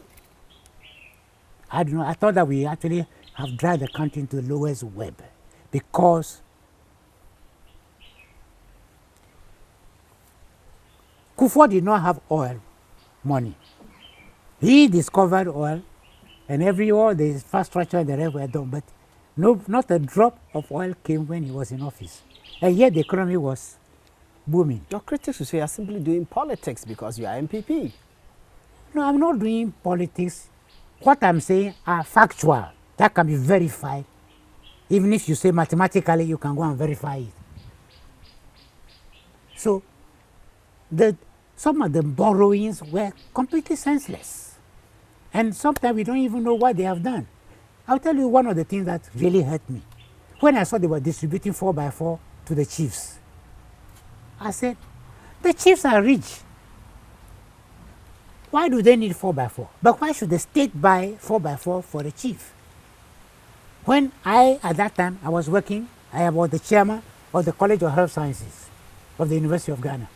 [SPEAKER 3] I do not. I thought that we actually have dragged the country into the lowest web because Kufuor did not have oil money. He discovered oil, and all the infrastructure and the rest were done, but not a drop of oil came when he was in office. And yet the economy was booming.
[SPEAKER 1] Your critics will say you're simply doing politics because you are MPP.
[SPEAKER 3] No, I'm not doing politics. What I'm saying are factual. That can be verified. Even if you say mathematically, you can go and verify it. So, some of the borrowings were completely senseless. And sometimes we don't even know what they have done. I'll tell you one of the things that really hurt me. When I saw they were distributing 4x4 to the chiefs, I said, the chiefs are rich. Why do they need 4x4? But why should the state buy 4x4 for the chief? When at that time, I was working, I was the chairman of the College of Health Sciences of the University of Ghana.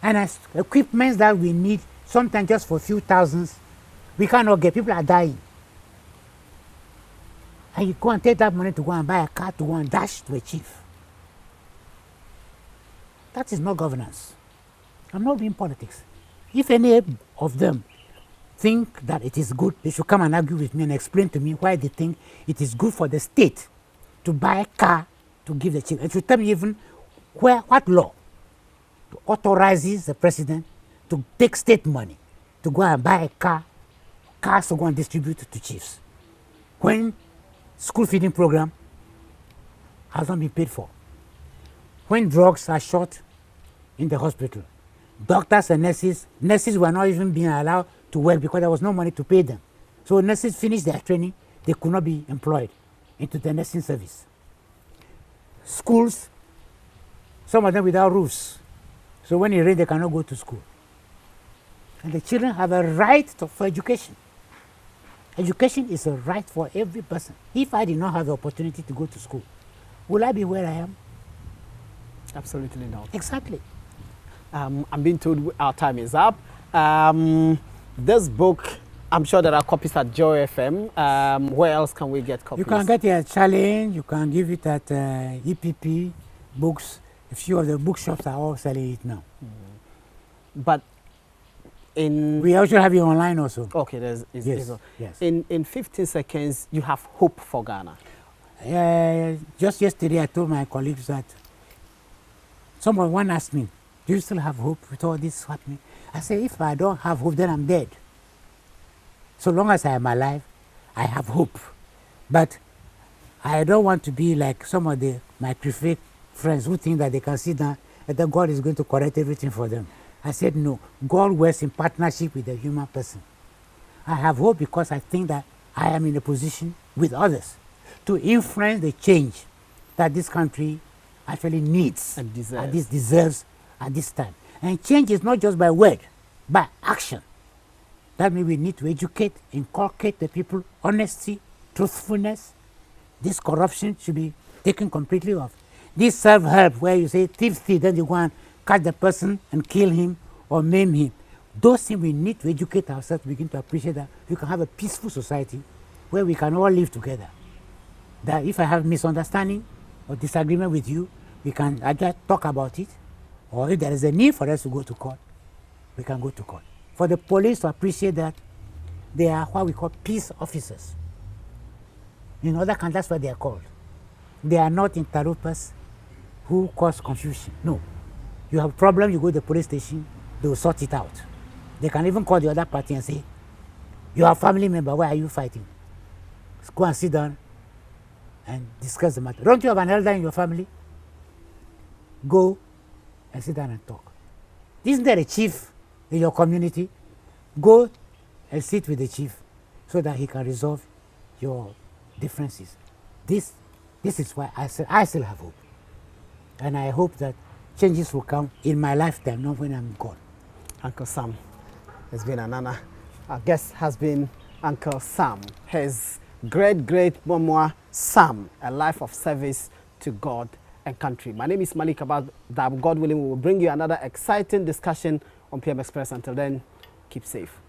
[SPEAKER 3] And as equipment that we need, sometimes just for a few thousands, we cannot get. People are dying. And you go and take that money to go and buy a car to go and dash to a chief. That is not governance. I'm not doing politics. If any of them think that it is good, they should come and argue with me and explain to me why they think it is good for the state to buy a car to give the chief. And should tell me even what law authorizes the president to take state money to go and buy a cars to go and distribute to chiefs. When school feeding program has not been paid for. When drugs are short in the hospital, doctors and nurses were not even being allowed to work because there was no money to pay them. So nurses finished their training, they could not be employed into the nursing service. Schools, some of them without roofs. So when it rains, they cannot go to school. And the children have a right for education. Education is a right for every person. If I did not have the opportunity to go to school, will I be where I am?
[SPEAKER 1] Absolutely not.
[SPEAKER 3] Exactly.
[SPEAKER 1] I'm being told our time is up. This book, I'm sure there are copies at Joy FM. Where else can we get copies?
[SPEAKER 3] You can get it at Challenge. You can give it at EPP Books. A few of the bookshops are all selling it now.
[SPEAKER 1] But
[SPEAKER 3] we also have it online also.
[SPEAKER 1] Okay,
[SPEAKER 3] yes.
[SPEAKER 1] In 15 seconds, you have hope for Ghana.
[SPEAKER 3] Just yesterday, I told my colleagues that someone asked me, do you still have hope with all this happening? I said, if I don't have hope, then I'm dead. So long as I am alive, I have hope. But I don't want to be like some of my fake friends who think that they can sit down and that God is going to correct everything for them. I said, no, God works in partnership with the human person. I have hope because I think that I am in a position with others to influence the change that this country actually needs
[SPEAKER 1] and
[SPEAKER 3] deserves at this time. And change is not just by word, by action. That means we need to educate, inculcate the people, honesty, truthfulness. This corruption should be taken completely off. This self-help where you say thief, then you go and catch the person and kill him or maim him. Those things we need to educate ourselves, begin to appreciate that we can have a peaceful society where we can all live together. That if I have misunderstanding or disagreement with you, we can either talk about it, or if there is a need for us to go to court, we can go to court. For the police to appreciate that they are what we call peace officers. In other countries, that's what they are called. They are not interlopers who cause confusion. No. You have a problem, you go to the police station, they will sort it out. They can even call the other party and say, you are a family member, why are you fighting? Let's go and sit down and discuss the matter. Don't you have an elder in your family? Go and sit down and talk. Isn't there a chief in your community? Go and sit with the chief so that he can resolve your differences. This is why I still have hope. And I hope that changes will come in my lifetime, not when I'm gone.
[SPEAKER 1] Uncle Sam, it's been an honor. Our guest has been Uncle Sam, his great-great-mama Sam, a life of service to God and country. My name is Malik Abad. God willing, we will bring you another exciting discussion on PM Express. Until then, keep safe.